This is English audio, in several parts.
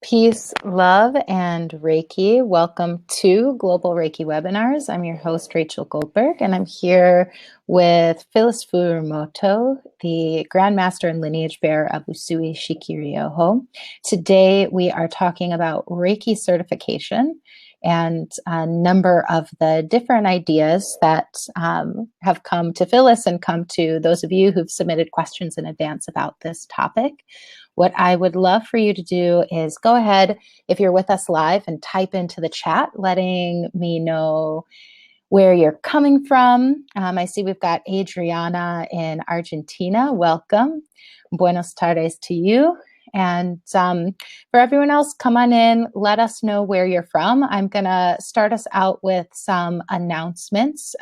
Peace, love, and Reiki. Welcome to Global Reiki Webinars. I'm your host, Rachel Goldberg, and I'm here with Phyllis Furumoto, the Grandmaster and Lineage Bearer of Usui Shikiryoho. Today, we are talking about Reiki certification and a number of the different ideas that have come to Phyllis and come to those of you who've submitted questions in advance about this topic. What I would love for you to do is go ahead, if you're with us live, and type into the chat, letting me know where you're coming from. I see we've got Adriana in Argentina. Welcome. Buenos tardes to you. And for everyone else, come on in. Let us know where you're from. I'm going to start us out with some announcements.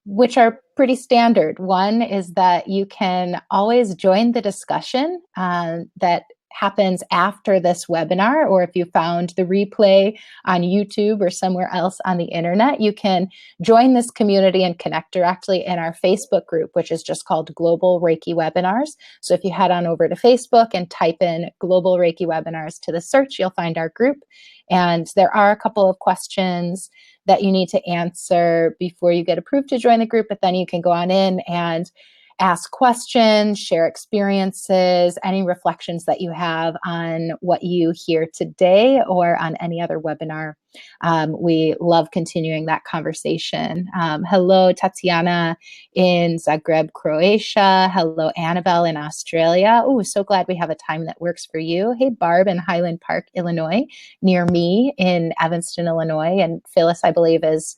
Which are pretty standard. One is that you can always join the discussion that happens after this webinar, or if you found the replay on YouTube or somewhere else on the internet, you can join this community and connect directly in our Facebook group, which is just called Global Reiki Webinars. So if you head on over to Facebook and type in Global Reiki Webinars to the search, you'll find our group. And there are a couple of questions that you need to answer before you get approved to join the group, but then you can go on in and ask questions, share experiences, any reflections that you have on what you hear today or on any other webinar. We love continuing that conversation. Hello, Tatiana in Zagreb, Croatia. Hello, Annabelle in Australia. Oh, so glad we have a time that works for you. Hey, Barb in Highland Park, Illinois, near me in Evanston, Illinois. And Phyllis, I believe, is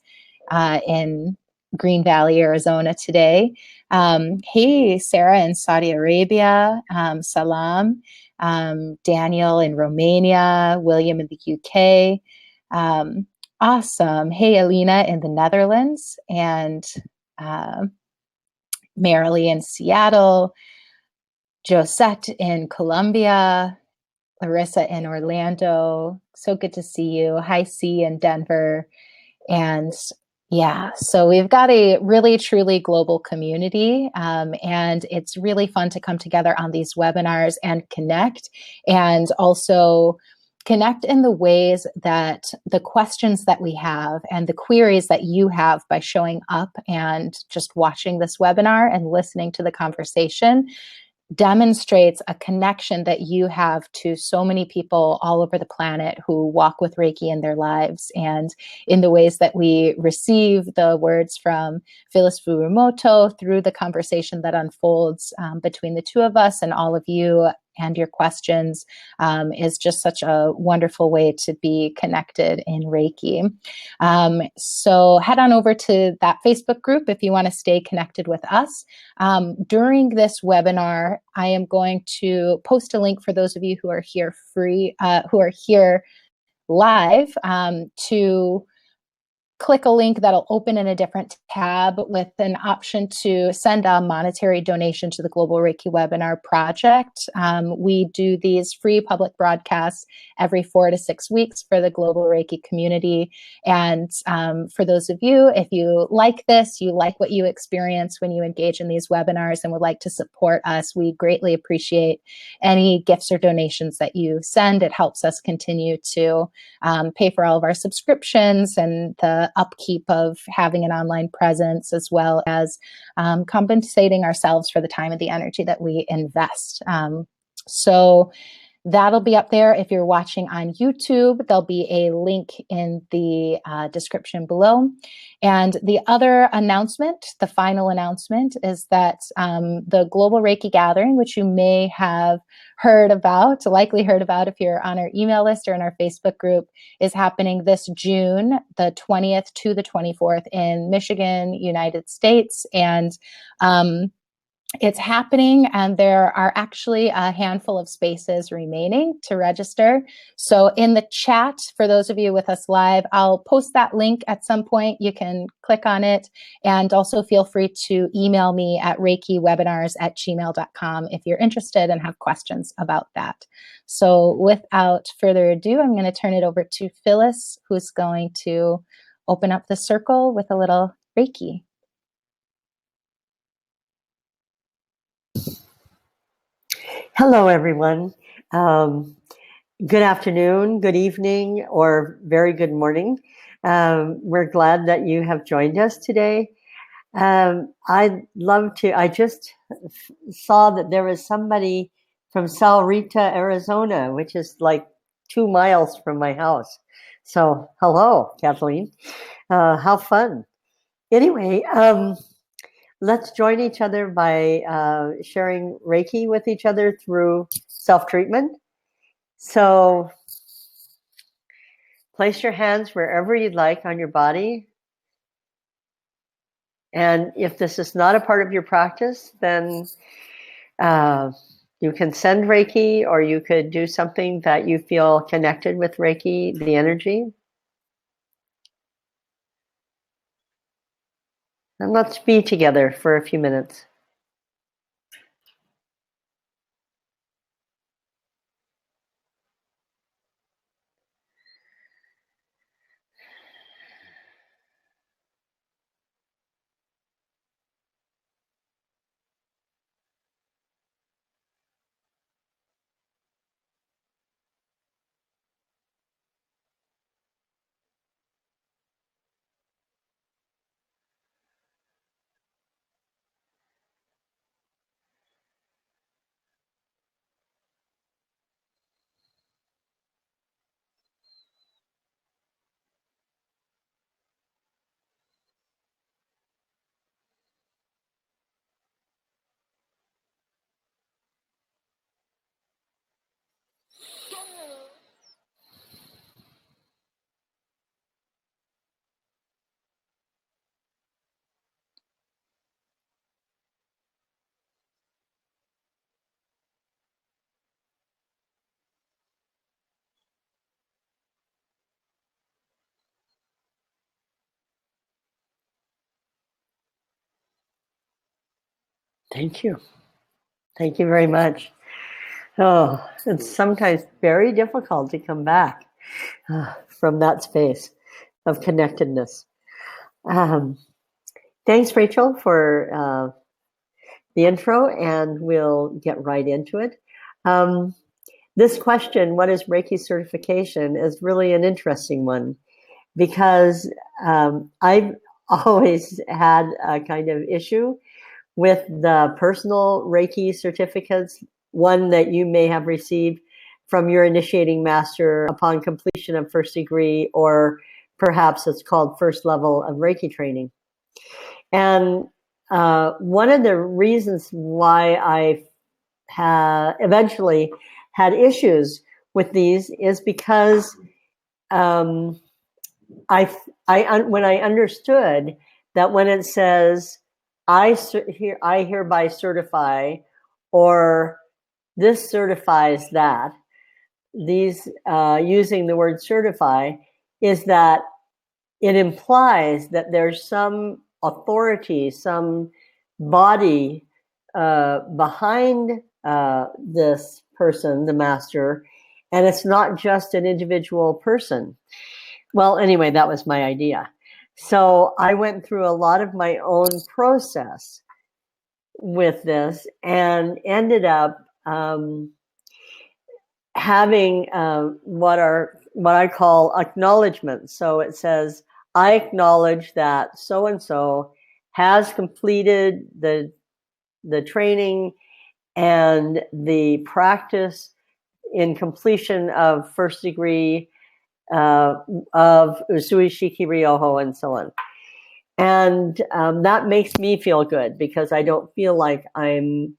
in Green Valley, Arizona today. Hey, Sarah in Saudi Arabia. Salam. Daniel in Romania. William in the UK. Awesome. Hey, Alina in the Netherlands. And Marilee in Seattle. Josette in Colombia. Larissa in Orlando. So good to see you. Hi, C in Denver. And yeah, so we've got a really, truly global community, and it's really fun to come together on these webinars and connect, and also connect in the ways that the questions that we have and the queries that you have by showing up and just watching this webinar and listening to the conversation demonstrates a connection that you have to so many people all over the planet who walk with Reiki in their lives, and in the ways that we receive the words from Phyllis Furumoto through the conversation that unfolds between the two of us and all of you and your questions is just such a wonderful way to be connected in Reiki. So head on over to that Facebook group if you want to stay connected with us. During this webinar, I am going to post a link for those of you who are here who are here live, to click a link that'll open in a different tab with an option to send a monetary donation to the Global Reiki Webinar Project. We do these free public broadcasts every 4 to 6 weeks for the Global Reiki community. And for those of you, if you like this, you like what you experience when you engage in these webinars and would like to support us, we greatly appreciate any gifts or donations that you send. It helps us continue to pay for all of our subscriptions and the upkeep of having an online presence, as well as compensating ourselves for the time and the energy that we invest. So that'll be up there. If you're watching on YouTube, there'll be a link in the description below. And the other announcement, the final announcement, is that the Global Reiki Gathering, which you may have likely heard about if you're on our email list or in our Facebook group, is happening this June, the 20th to the 24th in Michigan, United States. And it's happening, and there are actually a handful of spaces remaining to register. So in the chat, for those of you with us live, I'll post that link at some point. You can click on it, and also feel free to email me at reikiwebinars@gmail.com if you're interested and have questions about that. So without further ado, I'm going to turn it over to Phyllis, who's going to open up the circle with a little Reiki. Hello, everyone. Good afternoon, good evening, or very good morning. We're glad that you have joined us today. I just saw that there was somebody from Salrita, Arizona, which is like 2 miles from my house. So hello, Kathleen. How fun. Anyway, let's join each other by sharing Reiki with each other through self-treatment. So place your hands wherever you'd like on your body. And if this is not a part of your practice, then you can send Reiki, or you could do something that you feel connected with Reiki, the energy. And let's be together for a few minutes. Thank you. Thank you very much. Oh, it's sometimes very difficult to come back from that space of connectedness. Thanks, Rachel, for the intro, and we'll get right into it. This question, what is Reiki certification, is really an interesting one, because I've always had a kind of issue with the personal Reiki certificates, one that you may have received from your initiating master upon completion of first degree, or perhaps it's called first level of Reiki training. And one of the reasons why I eventually had issues with these is because when I understood that when it says I hereby certify, or this certifies that, these using the word certify, is that it implies that there's some authority, some body behind this person, the master, and it's not just an individual person. Well, anyway, that was my idea. So I went through a lot of my own process with this and ended up having what I call acknowledgments. So it says, I acknowledge that so-and-so has completed the training and the practice in completion of first degree of Usui Shiki Ryoho and so on. And that makes me feel good, because I don't feel like I'm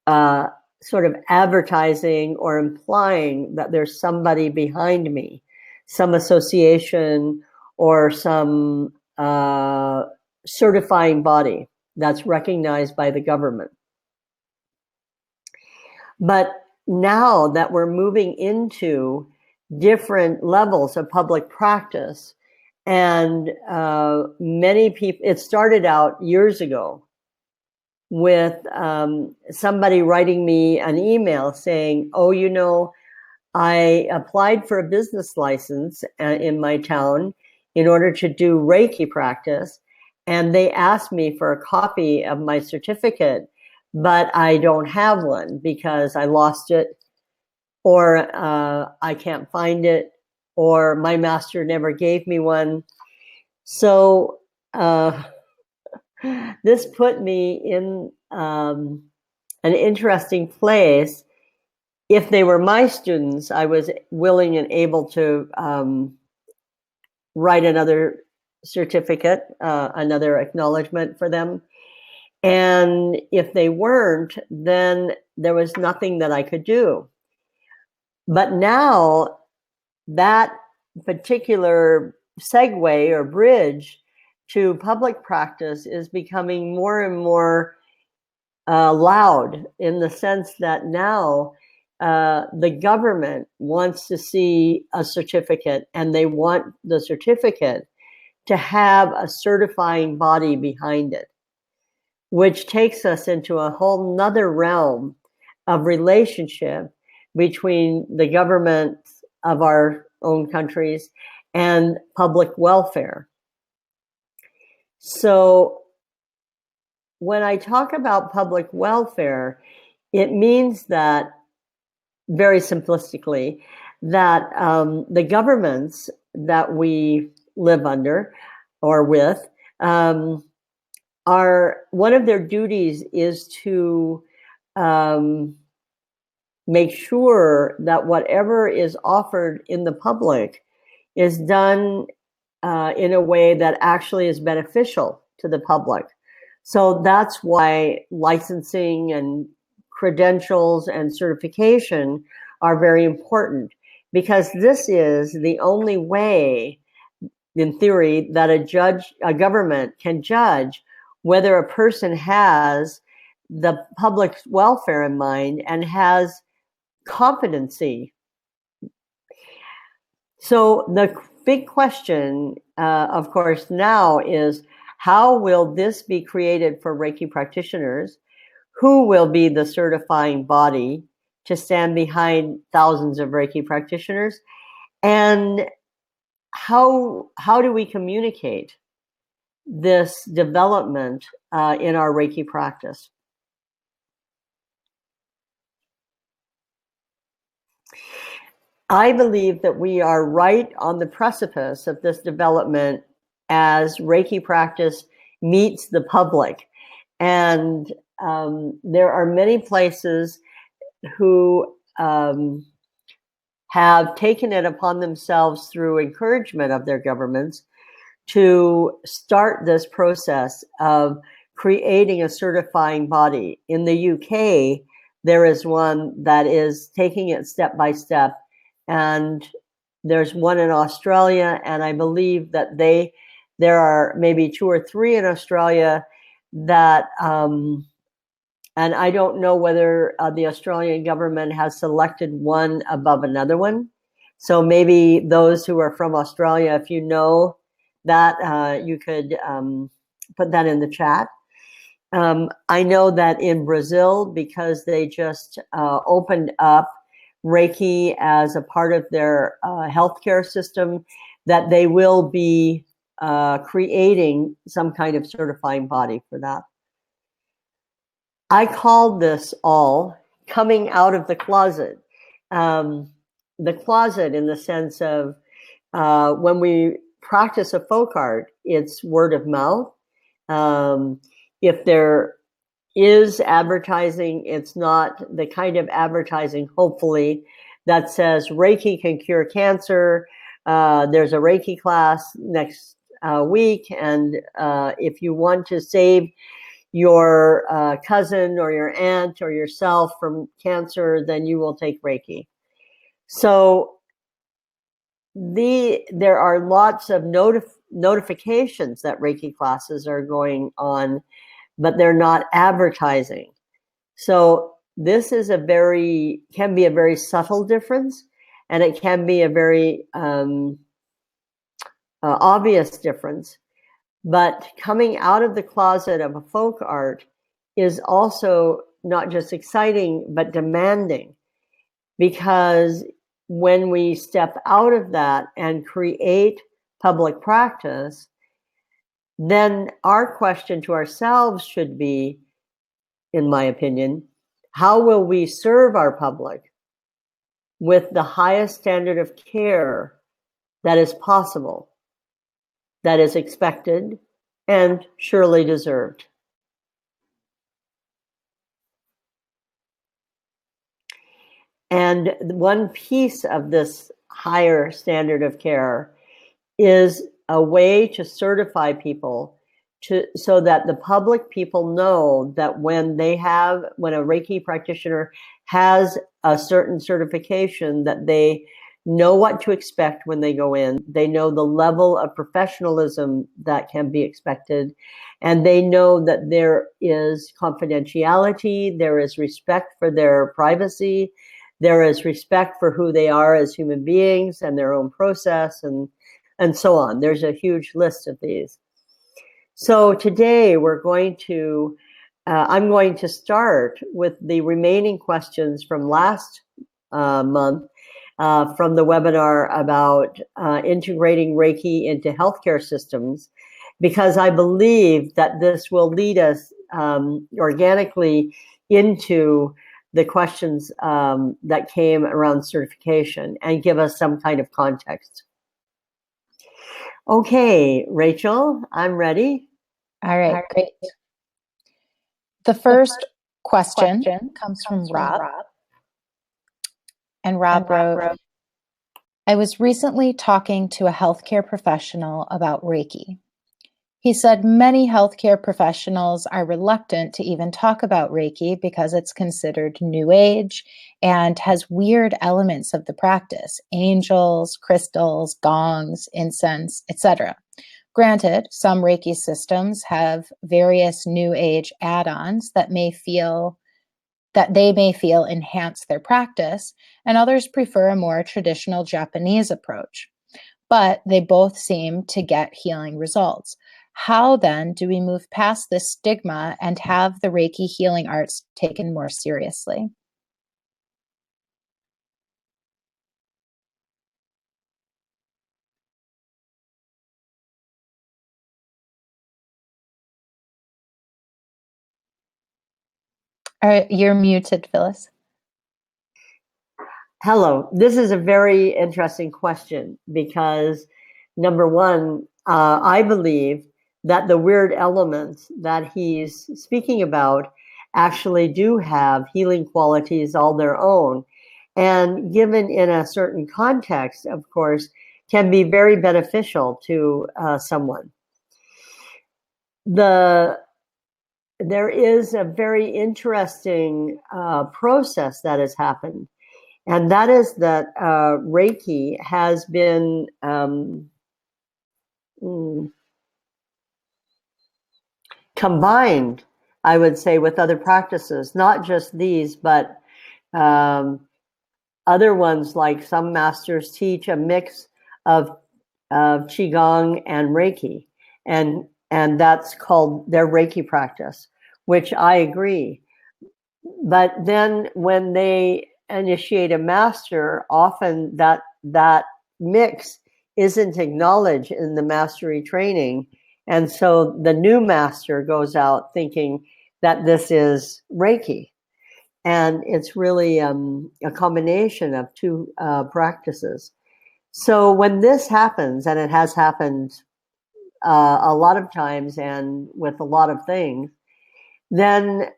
sort of advertising or implying that there's somebody behind me, some association or some certifying body that's recognized by the government. But now that we're moving into different levels of public practice, and many people, it started out years ago with somebody writing me an email saying, oh, you know, I applied for a business license in my town in order to do Reiki practice, and they asked me for a copy of my certificate, but I don't have one because I lost it or I can't find it, or my master never gave me one. So this put me in an interesting place. If they were my students, I was willing and able to write another certificate, another acknowledgement for them. And if they weren't, then there was nothing that I could do. But now that particular segue or bridge to public practice is becoming more and more loud, in the sense that now the government wants to see a certificate, and they want the certificate to have a certifying body behind it, which takes us into a whole nother realm of relationship between the government of our own countries and public welfare. So when I talk about public welfare, it means that, very simplistically, that the governments that we live under or with are, one of their duties is to make sure that whatever is offered in the public is done in a way that actually is beneficial to the public. So that's why licensing and credentials and certification are very important, because this is the only way, in theory, that a government can judge whether a person has the public welfare in mind and has competency. So the big question, of course, now is, how will this be created for Reiki practitioners? Who will be the certifying body to stand behind thousands of Reiki practitioners? And how do we communicate this development in our Reiki practice? I believe that we are right on the precipice of this development as Reiki practice meets the public. And there are many places who have taken it upon themselves, through encouragement of their governments, to start this process of creating a certifying body. In the UK, there is one that is taking it step by step, and there's one in Australia, and I believe that there are maybe 2 or 3 in Australia that, and I don't know whether the Australian government has selected one above another one. So maybe those who are from Australia, if you know that, you could put that in the chat. I know that in Brazil, because they just opened up Reiki as a part of their healthcare system, that they will be creating some kind of certifying body for that. I called this all coming out of the closet. The closet, in the sense of when we practice a folk art, it's word of mouth. If there is advertising, it's not the kind of advertising, hopefully, that says Reiki can cure cancer. There's a Reiki class next week, and if you want to save your cousin or your aunt or yourself from cancer, then you will take Reiki. So there are lots of notifications that Reiki classes are going on, but they're not advertising. So this is can be a very subtle difference, and it can be a very obvious difference. But coming out of the closet of a folk art is also not just exciting, but demanding, because when we step out of that and create public practice, then our question to ourselves should be, in my opinion, how will we serve our public? with the highest standard of care that is possible, that is expected, and surely deserved. And one piece of this higher standard of care is a way to certify people so that the public people know that when a Reiki practitioner has a certain certification, that they know what to expect when they go in. They know the level of professionalism that can be expected. And they know that there is confidentiality, there is respect for their privacy, there is respect for who they are as human beings and their own process, and so on. There's a huge list of these. So today I'm going to start with the remaining questions from last month from the webinar about integrating Reiki into healthcare systems, because I believe that this will lead us organically into the questions that came around certification and give us some kind of context. Okay, Rachel, I'm ready. All right, great. The first question comes from Rob. And Rob wrote, I was recently talking to a healthcare professional about Reiki. He said many healthcare professionals are reluctant to even talk about Reiki because it's considered new age and has weird elements of the practice, angels, crystals, gongs, incense, etc. Granted, some Reiki systems have various new age add-ons that they may feel enhance their practice, and others prefer a more traditional Japanese approach. But they both seem to get healing results. How then do we move past this stigma and have the Reiki healing arts taken more seriously? You're muted, Phyllis. Hello. This is a very interesting question because, number one, I believe that the weird elements that he's speaking about actually do have healing qualities all their own. And given in a certain context, of course, can be very beneficial to someone. There is a very interesting process that has happened. And that is that Reiki has been combined, I would say, with other practices, not just these, but other ones, like some masters teach a mix of Qigong and Reiki, and that's called their Reiki practice, which I agree. But then when they initiate a master, often that mix isn't acknowledged in the mastery training. And so the new master goes out thinking that this is Reiki. And it's really a combination of two practices. So when this happens, and it has happened a lot of times and with a lot of things, then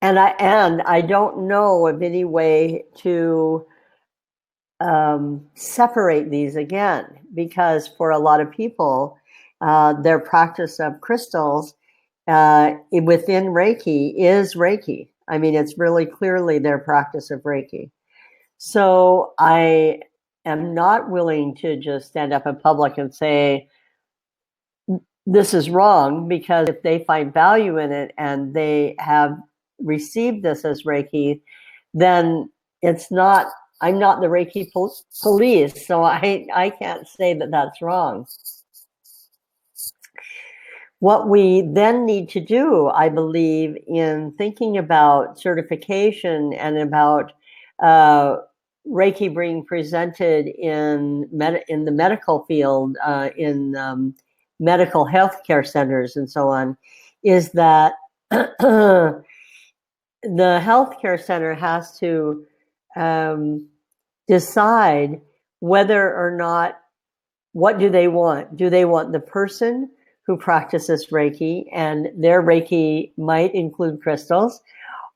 and I don't know of any way to separate these again, because for a lot of people, their practice of crystals within Reiki is Reiki. I mean, it's really clearly their practice of Reiki. So I am not willing to just stand up in public and say, this is wrong, because if they find value in it and they have received this as Reiki, then I'm not the Reiki police, so I can't say that that's wrong. What we then need to do, I believe, in thinking about certification and about Reiki being presented in the medical field, in medical healthcare centers and so on, is that the healthcare center has to decide whether or not, what do they want? Do they want the person who practices Reiki, and their Reiki might include crystals,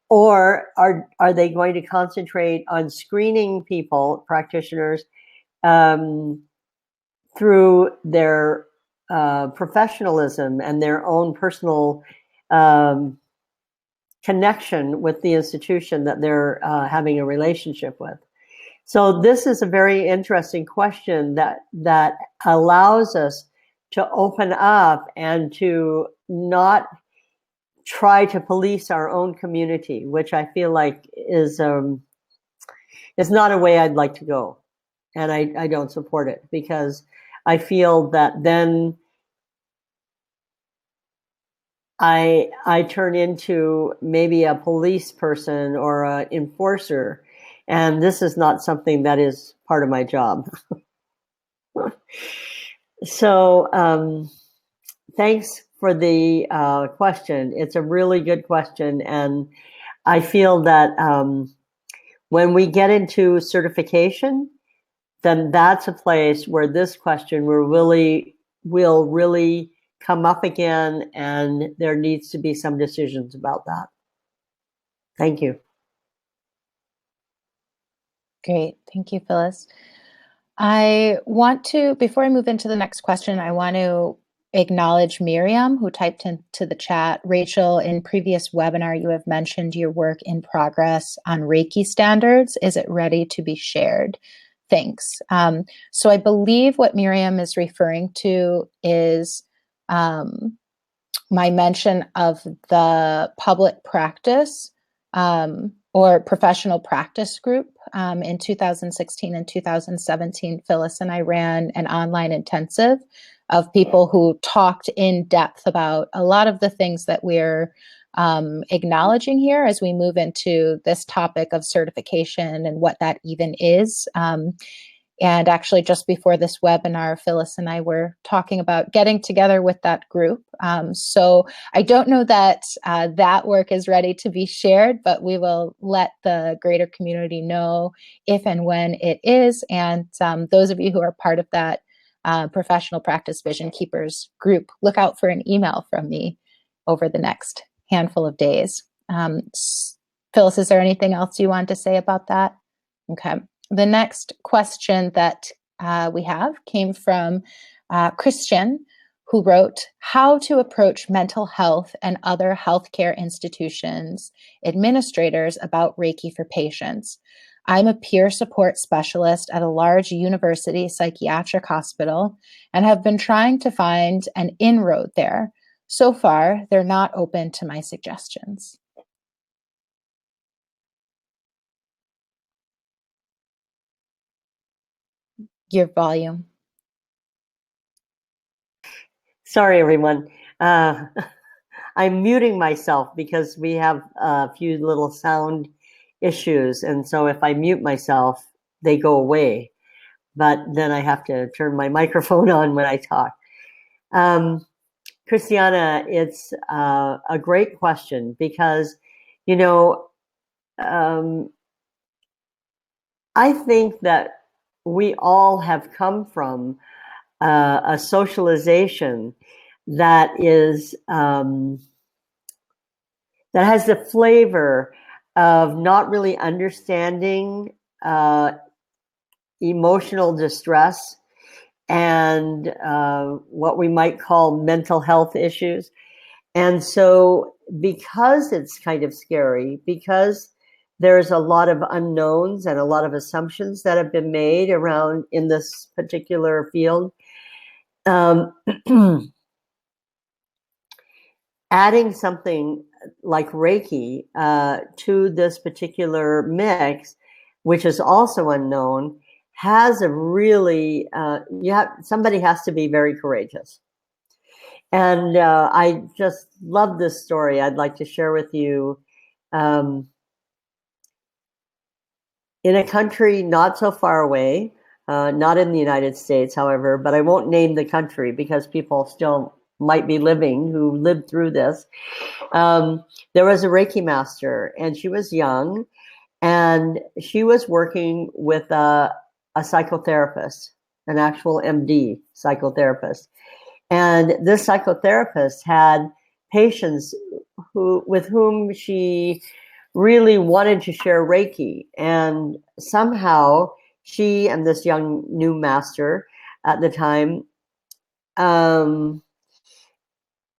or are they going to concentrate on screening people, practitioners, through their professionalism and their own personal connection with the institution that they're having a relationship with? So this is a very interesting question that allows us to open up and to not try to police our own community, which I feel like is not a way I'd like to go. And I don't support it, because I feel that then I turn into maybe a police person or an enforcer, and this is not something that is part of my job. So thanks for the question. It's a really good question, and I feel that when we get into certification, then that's a place where this question will really come up again, and there needs to be some decisions about that. Thank you. Great. Thank you, Phyllis. I want to, before I move into the next question, I want to acknowledge Miriam, who typed into the chat. Rachel, in previous webinar, you have mentioned your work in progress on Reiki Standards. Is it ready to be shared? Thanks. So I believe what Miriam is referring to is my mention of the public practice or professional practice group. In 2016 and 2017, Phyllis and I ran an online intensive of people who talked in depth about a lot of the things that we're acknowledging here as we move into this topic of certification and what that even is. And actually, just before this webinar, Phyllis and I were talking about getting together with that group. So I don't know that that work is ready to be shared, but we will let the greater community know if and when it is. And those of you who are part of that Professional Practice Vision Keepers group, look out for an email from me over the next handful of days. Phyllis, is there anything else you want to say about that? Okay. The next question that we have came from Christian, who wrote, how to approach mental health and other healthcare institutions administrators about Reiki for patients. I'm a peer support specialist at a large university psychiatric hospital and have been trying to find an inroad there. So far, they're not open to my suggestions. Your volume. Sorry, everyone. I'm muting myself because we have a few little sound issues. And so if I mute myself, they go away. But then I have to turn my microphone on when I talk. Christiana, it's a great question because, you know, I think that we all have come from a socialization that is that has the flavor of not really understanding emotional distress and what we might call mental health issues. And so because it's kind of scary, because there's a lot of unknowns and a lot of assumptions that have been made around in this particular field, adding something like Reiki to this particular mix, which is also unknown, has a really, somebody has to be very courageous. And I just love this story. I'd like to share with you. In a country not so far away, not in the United States, however, but I won't name the country because people still might be living who lived through this. There was a Reiki master, and she was young, and she was working with a psychotherapist, an actual MD psychotherapist. And this psychotherapist had patients with whom she really wanted to share Reiki. And somehow she and this young new master at the time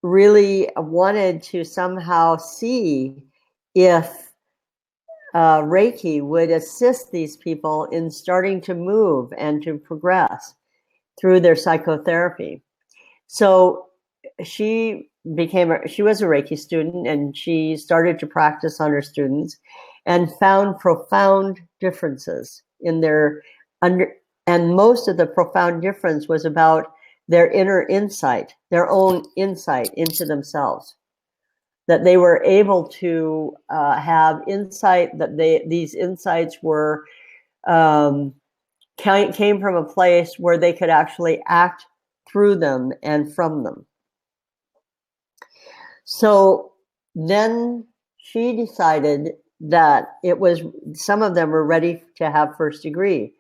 really wanted to somehow see if Reiki would assist these people in starting to move and to progress through their psychotherapy. So she was a Reiki student, and she started to practice on her students and found profound differences in their and most of the profound difference was about their inner insight, their own insight into themselves. That they were able to have insight, that these insights were came from a place where they could actually act through them and from them. So then she decided that some of them were ready to have first degree.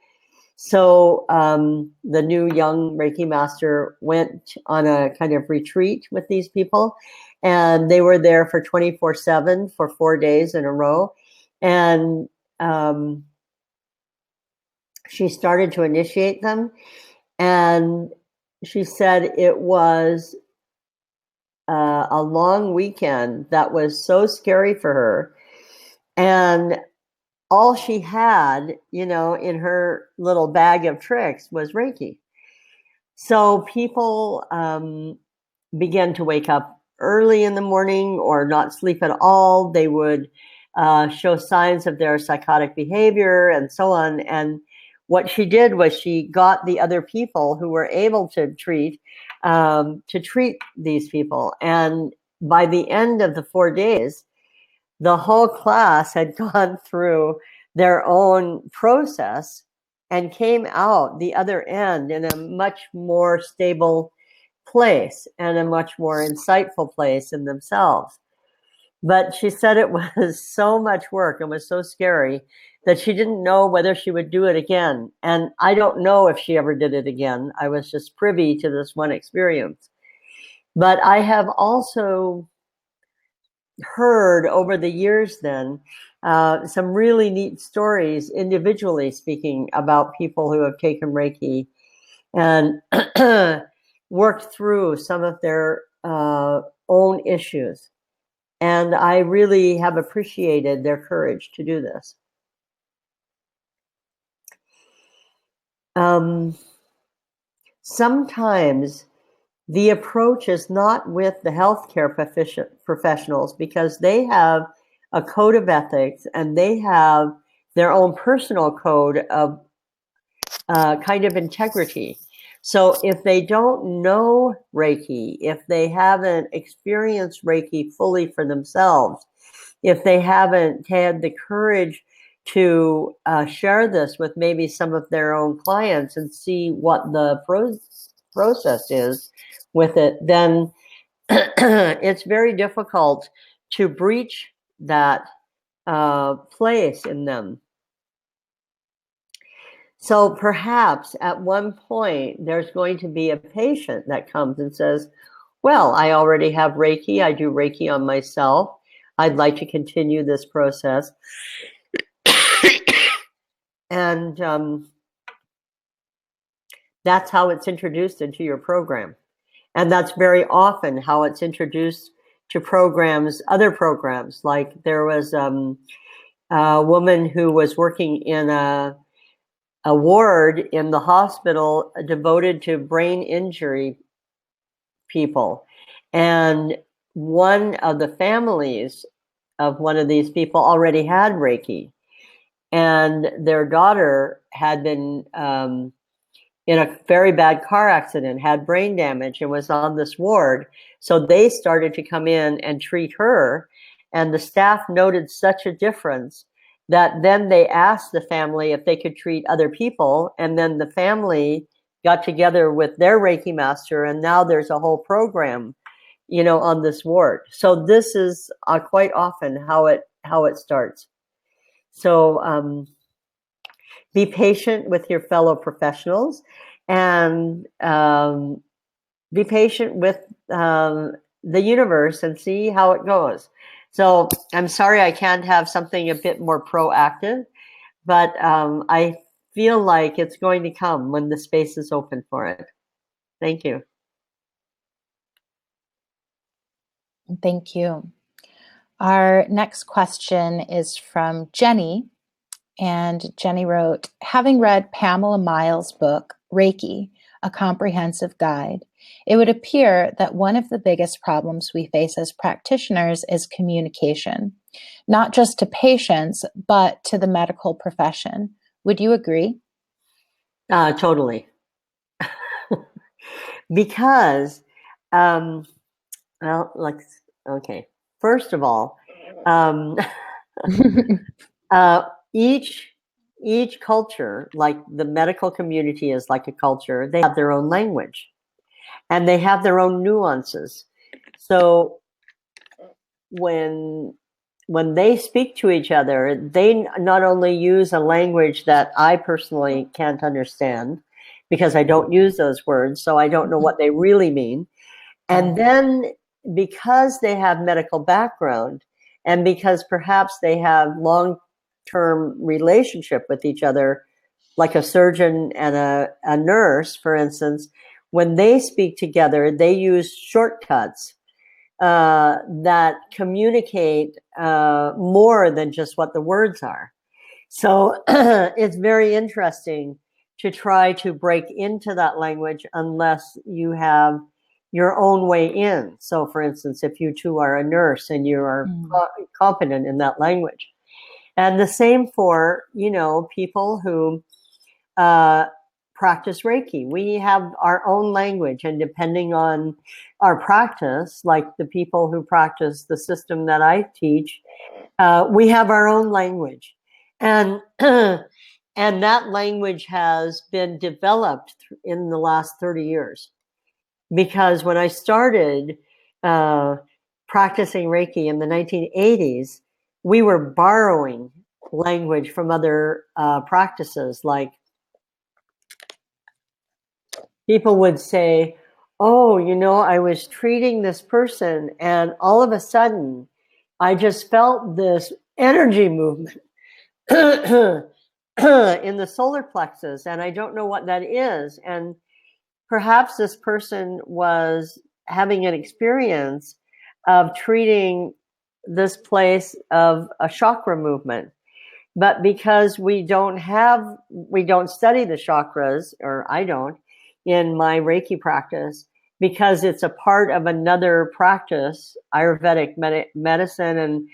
So the new young Reiki master went on a kind of retreat with these people, and they were there for 24/7 for 4 days in a row. And she started to initiate them, and she said it was a long weekend that was so scary for her. And all she had, in her little bag of tricks was Reiki. So people began to wake up early in the morning or not sleep at all. They would show signs of their psychotic behavior and so on. And what she did was she got the other people who were able to treat these people. And by the end of the 4 days, the whole class had gone through their own process and came out the other end in a much more stable place and a much more insightful place in themselves. But she said it was so much work and was so scary that she didn't know whether she would do it again. And I don't know if she ever did it again. I was just privy to this one experience. But I have also heard over the years then some really neat stories, individually speaking, about people who have taken Reiki and worked through some of their own issues. And I really have appreciated their courage to do this. Sometimes the approach is not with the healthcare professionals, because they have a code of ethics and they have their own personal code of kind of integrity. So if they don't know Reiki, if they haven't experienced Reiki fully for themselves, if they haven't had the courage to share this with maybe some of their own clients and see what the process is with it, then it's very difficult to breach that place in them. So perhaps at one point there's going to be a patient that comes and says, well, I already have Reiki. I do Reiki on myself. I'd like to continue this process. And that's how it's introduced into your program. And that's very often how it's introduced to programs, other programs. Like there was a woman who was working in a ward in the hospital devoted to brain injury people. And one of the families of one of these people already had Reiki. And their daughter had been in a very bad car accident, had brain damage, and was on this ward. So they started to come in and treat her. And the staff noted such a difference that then they asked the family if they could treat other people. And then the family got together with their Reiki master, and now there's a whole program, on this ward. So this is quite often how it starts. So be patient with your fellow professionals, and be patient with the universe, and see how it goes. So I'm sorry I can't have something a bit more proactive, but I feel like it's going to come when the space is open for it. Thank you. Thank you. Our next question is from Jenny. And Jenny wrote, having read Pamela Miles' book, Reiki, A Comprehensive Guide, it would appear that one of the biggest problems we face as practitioners is communication, not just to patients, but to the medical profession. Would you agree? Totally. Because, okay. First of all, each culture, like the medical community is like a culture, they have their own language and they have their own nuances. So when they speak to each other, they not only use a language that I personally can't understand because I don't use those words, so I don't know what they really mean. And then because they have medical background, and because perhaps they have long-term relationship with each other, like a surgeon and a nurse, for instance, when they speak together, they use shortcuts that communicate more than just what the words are. So it's very interesting to try to break into that language unless you have your own way in. So for instance, if you two are a nurse and you are competent in that language. And the same for, people who practice Reiki. We have our own language, and depending on our practice, like the people who practice the system that I teach, we have our own language. And and that language has been developed in the last 30 years. Because when I started practicing Reiki in the 1980s, we were borrowing language from other practices. Like people would say, oh, I was treating this person and all of a sudden I just felt this energy movement in the solar plexus, and I don't know what that is. And perhaps this person was having an experience of treating this place of a chakra movement. But because we don't study the chakras, or I don't, in my Reiki practice, because it's a part of another practice, Ayurvedic medicine, and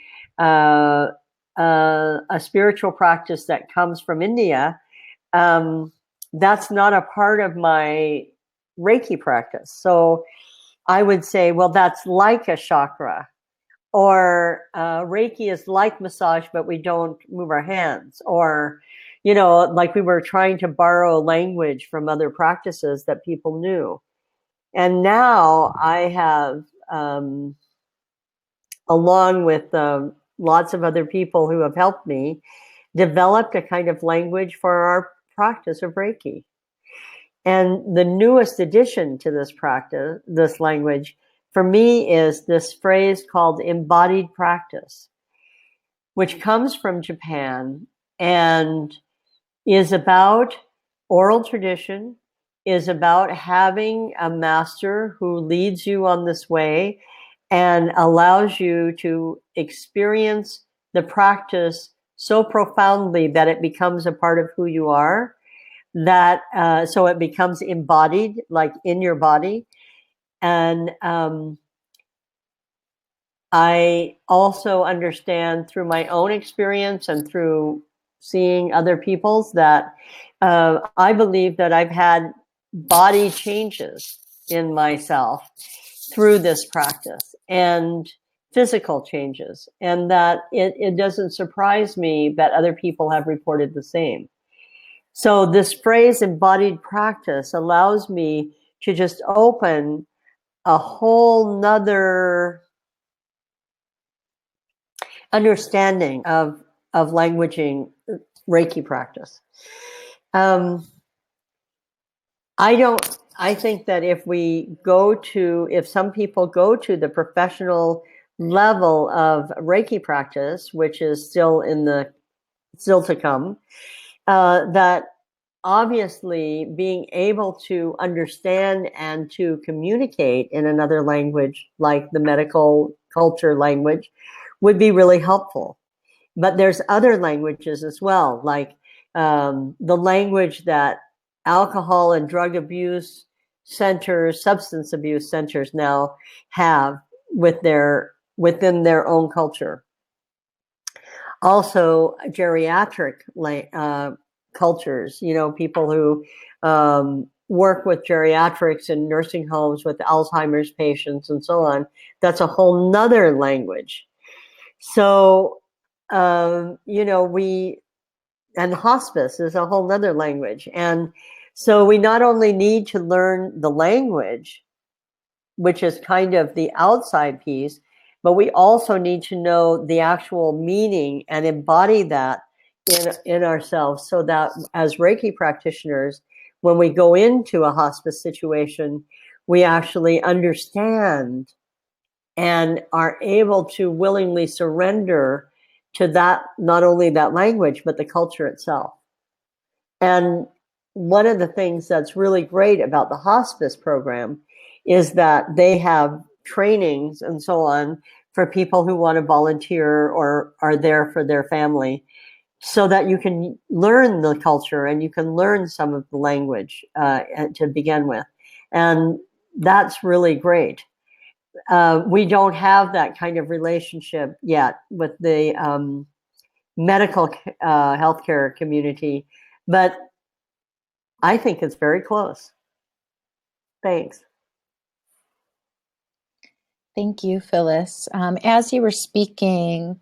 a spiritual practice that comes from India, that's not a part of my Reiki practice. So I would say, well, that's like a chakra. Or Reiki is like massage, but we don't move our hands. Or, like we were trying to borrow language from other practices that people knew. And now I have, along with lots of other people who have helped me, developed a kind of language for our practice of Reiki. And the newest addition to this practice, this language, for me, is this phrase called embodied practice, which comes from Japan and is about oral tradition, is about having a master who leads you on this way and allows you to experience the practice so profoundly that it becomes a part of who you are, that so it becomes embodied, like in your body. And I also understand through my own experience and through seeing other people's that I believe that I've had body changes in myself through this practice, and physical changes, and that it doesn't surprise me that other people have reported the same. So this phrase embodied practice allows me to just open a whole nother understanding of languaging Reiki practice. I think that if some people go to the professional level of Reiki practice, which is still to come, that obviously being able to understand and to communicate in another language, like the medical culture language, would be really helpful. But there's other languages as well, like the language that alcohol and drug abuse centers, substance abuse centers now have within their own culture. Also, geriatric cultures, people who work with geriatrics and nursing homes with Alzheimer's patients and so on. That's a whole nother language. So, and hospice is a whole nother language. And so we not only need to learn the language, which is kind of the outside piece, but we also need to know the actual meaning and embody that in ourselves, so that as Reiki practitioners, when we go into a hospice situation, we actually understand and are able to willingly surrender to that, not only that language, but the culture itself. And one of the things that's really great about the hospice program is that they have trainings and so on for people who want to volunteer or are there for their family, so that you can learn the culture and you can learn some of the language to begin with. And that's really great. We don't have that kind of relationship yet with the medical healthcare community, but I think it's very close. Thanks. Thank you, Phyllis. As you were speaking,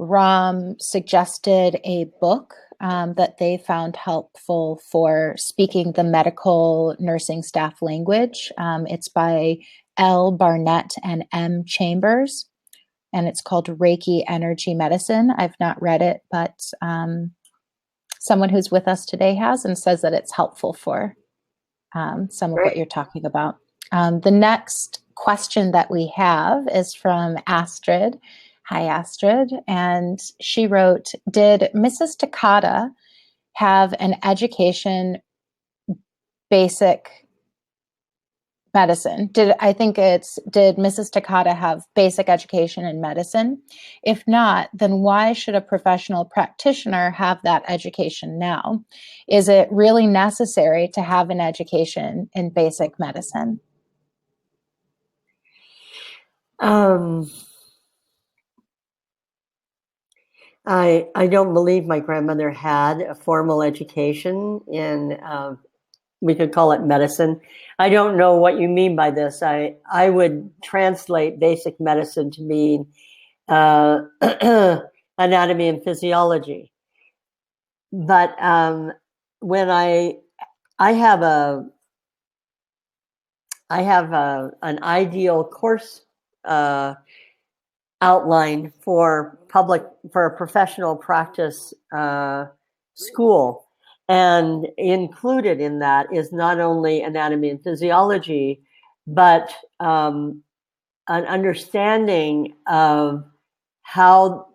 Ram suggested a book that they found helpful for speaking the medical nursing staff language. It's by L. Barnett and M. Chambers, and it's called Reiki Energy Medicine. I've not read it, but someone who's with us today has, and says that it's helpful for some of what you're talking about. The next question that we have is from Astrid. Hi, Astrid. And she wrote, did Mrs. Takata have an education basic medicine? Did Mrs. Takata have basic education in medicine? If not, then why should a professional practitioner have that education now? Is it really necessary to have an education in basic medicine? I don't believe my grandmother had a formal education in, we could call it medicine. I don't know what you mean by this. I would translate basic medicine to mean anatomy and physiology. But when I have an ideal course outline for a professional practice school, and included in that is not only anatomy and physiology, but an understanding of how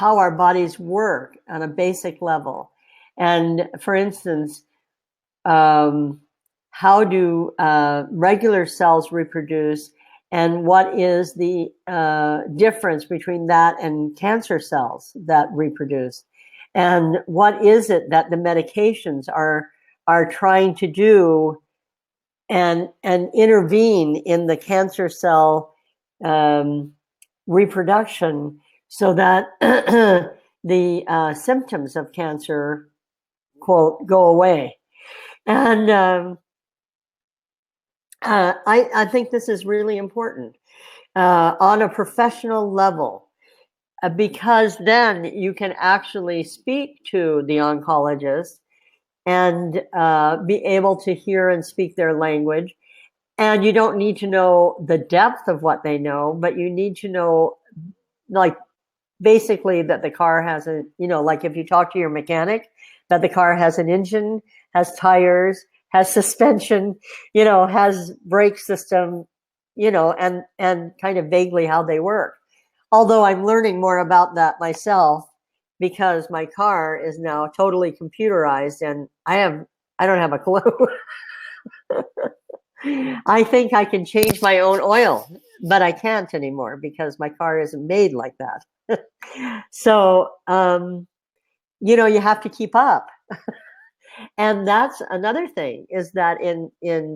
our bodies work on a basic level. And for instance, how do regular cells reproduce, and what is the difference between that and cancer cells that reproduce, and what is it that the medications are trying to do and intervene in the cancer cell reproduction, so that the symptoms of cancer, quote, go away. And I think this is really important on a professional level, because then you can actually speak to the oncologist and be able to hear and speak their language. And you don't need to know the depth of what they know, but you need to know, like, basically that the car has a, like if you talk to your mechanic, that the car has an engine, has tires, has suspension, has brake system, and kind of vaguely how they work. Although I'm learning more about that myself because my car is now totally computerized and I don't have a clue. I think I can change my own oil, but I can't anymore because my car isn't made like that. So, you have to keep up. And that's another thing, is that in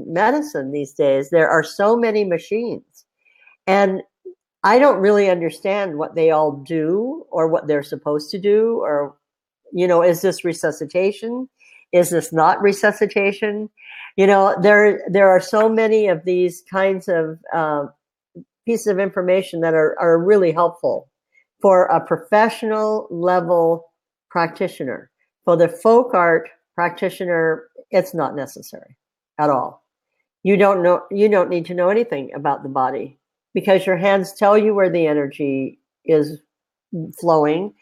medicine these days, there are so many machines. And I don't really understand what they all do or what they're supposed to do, or, is this resuscitation? Is this not resuscitation? There are so many of these kinds of pieces of information that are really helpful for a professional level practitioner. For the folk art practitioner, it's not necessary at all. You don't need to know anything about the body because your hands tell you where the energy is flowing,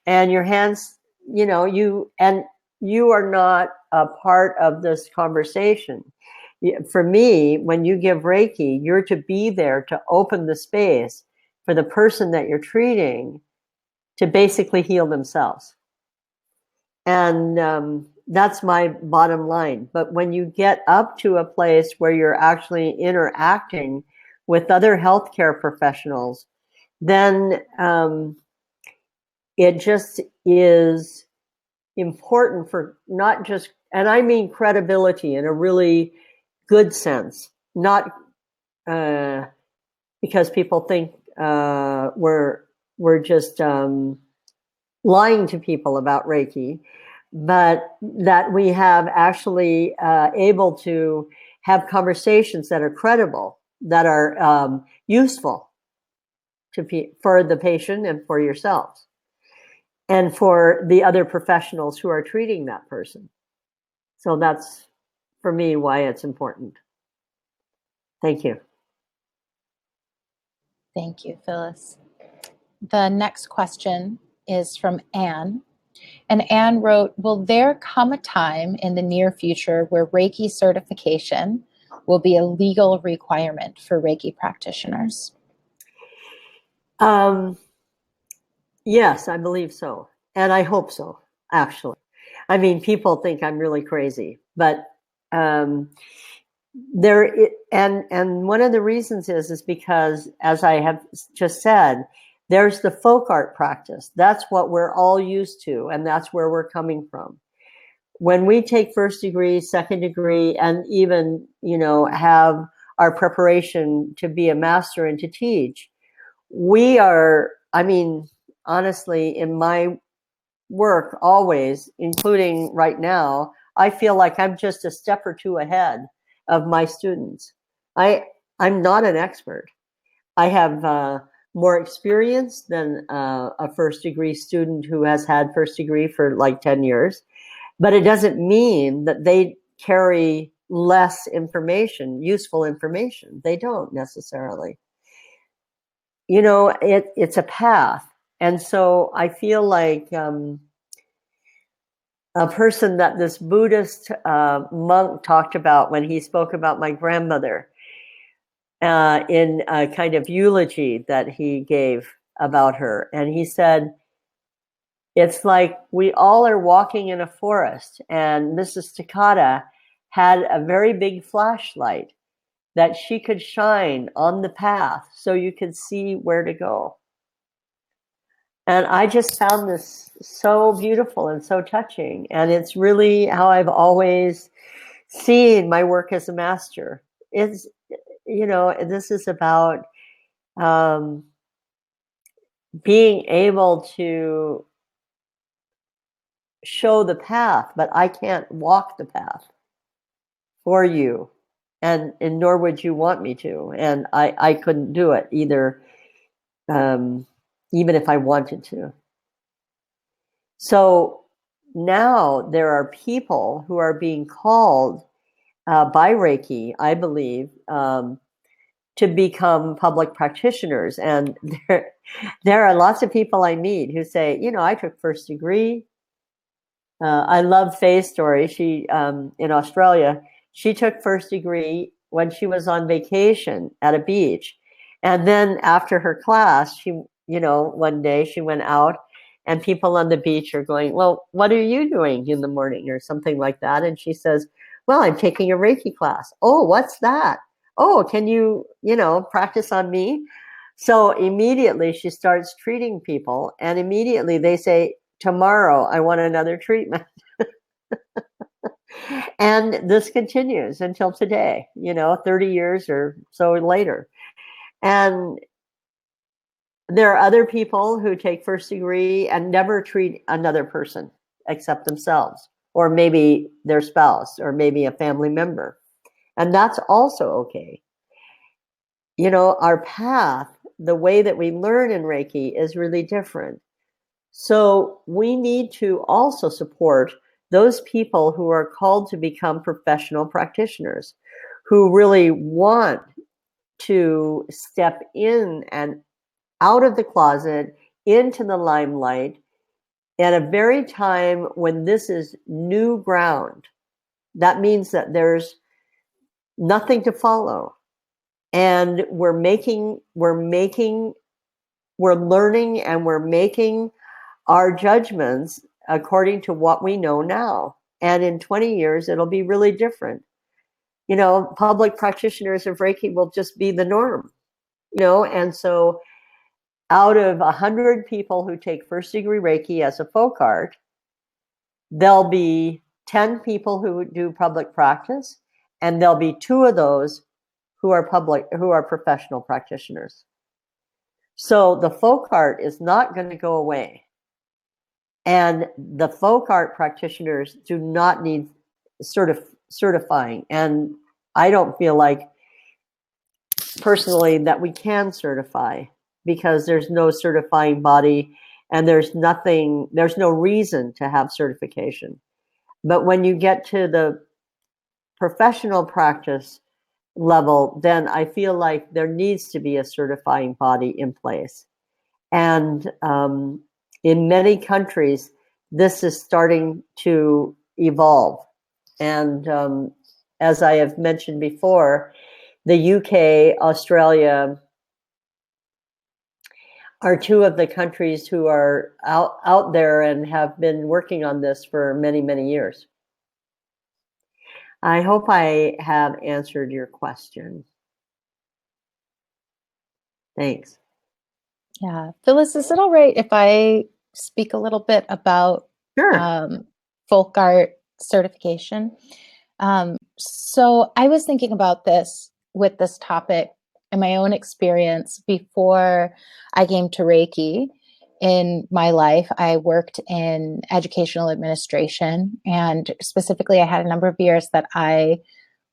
and your hands, you are not a part of this conversation. For me, when you give Reiki, you're to be there to open the space for the person that you're treating to basically heal themselves. And that's my bottom line. But when you get up to a place where you're actually interacting with other healthcare professionals, then it just is important for not just, and I mean credibility in a really good sense, not because people think we're just lying to people about Reiki, but that we have actually able to have conversations that are credible, that are useful for the patient and for yourselves, and for the other professionals who are treating that person. So that's, for me, why it's important. Thank you. Thank you, Phyllis. The next question is from Anne. And Anne wrote, will there come a time in the near future where Reiki certification will be a legal requirement for Reiki practitioners? Yes, I believe so. And I hope so, actually. I mean, people think I'm really crazy, but and one of the reasons is because, as I have just said, there's the folk art practice. That's what we're all used to, and that's where we're coming from. When we take first degree, second degree, and even, have our preparation to be a master and to teach, we are, honestly, in my work always, including right now, I feel like I'm just a step or two ahead of my students. I'm not an expert. I have more experience than a first degree student who has had first degree for like 10 years, but it doesn't mean that they carry less information, useful information. They don't necessarily. It's a path. And so I feel like a person that this Buddhist monk talked about when he spoke about my grandmother in a kind of eulogy that he gave about her. And he said, it's like we all are walking in a forest, and Mrs. Takata had a very big flashlight that she could shine on the path so you could see where to go. And I just found this so beautiful and so touching. And it's really how I've always seen my work as a master. It's, this is about being able to show the path, but I can't walk the path for you. And nor would you want me to. And I couldn't do it either, even if I wanted to. So now there are people who are being called by Reiki, I believe, to become public practitioners. And there are lots of people I meet who say, I took first degree. I love Faye's story. She, in Australia, she took first degree when she was on vacation at a beach. And then after her class, one day she went out and people on the beach are going, well, what are you doing in the morning or something like that? And she says, well, I'm taking a Reiki class. Oh, what's that? Oh, can you, practice on me? So immediately she starts treating people and immediately they say, tomorrow I want another treatment. And this continues until today, 30 years or so later. And there are other people who take first degree and never treat another person except themselves, or maybe their spouse, or maybe a family member. And that's also okay. Our path, the way that we learn in Reiki is really different. So we need to also support those people who are called to become professional practitioners, who really want to step in and out of the closet into the limelight at a very time when this is new ground. That means that there's nothing to follow. And we're learning and we're making our judgments according to what we know now. And in 20 years, it'll be really different. Public practitioners of Reiki will just be the norm, and so out of 100 people who take first degree Reiki as a folk art, there'll be 10 people who do public practice, and there'll be 2 of those who are professional practitioners. So the folk art is not going to go away. And the folk art practitioners do not need certifying. And I don't feel like personally that we can certify, because there's no certifying body and there's no reason to have certification. But when you get to the professional practice level, then I feel like there needs to be a certifying body in place. And in many countries, this is starting to evolve. And as I have mentioned before, the UK, Australia are 2 of the countries who are out there and have been working on this for many, many years. I hope I have answered your question. Thanks. Yeah. Phyllis, is it all right if I speak a little bit about Sure. folk art certification? So I was thinking about this with this topic and my own experience before I came to Reiki. In my life, I worked in educational administration, and specifically, I had a number of years that I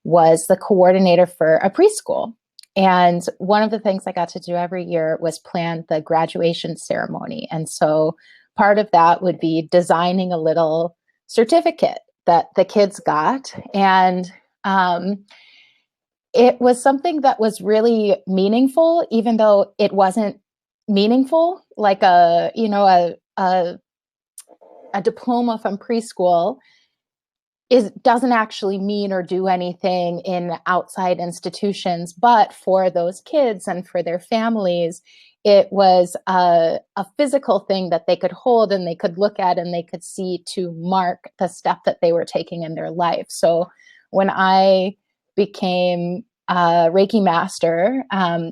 was the coordinator for a preschool. And one of the things I got to do every year was plan the graduation ceremony. And so part of that would be designing a little certificate that the kids got. And it was something that was really meaningful, even though it wasn't meaningful, like a diploma from preschool doesn't actually mean or do anything in outside institutions, but for those kids and for their families, it was a physical thing that they could hold and they could look at and they could see to mark the step that they were taking in their life. So when I became a Reiki master,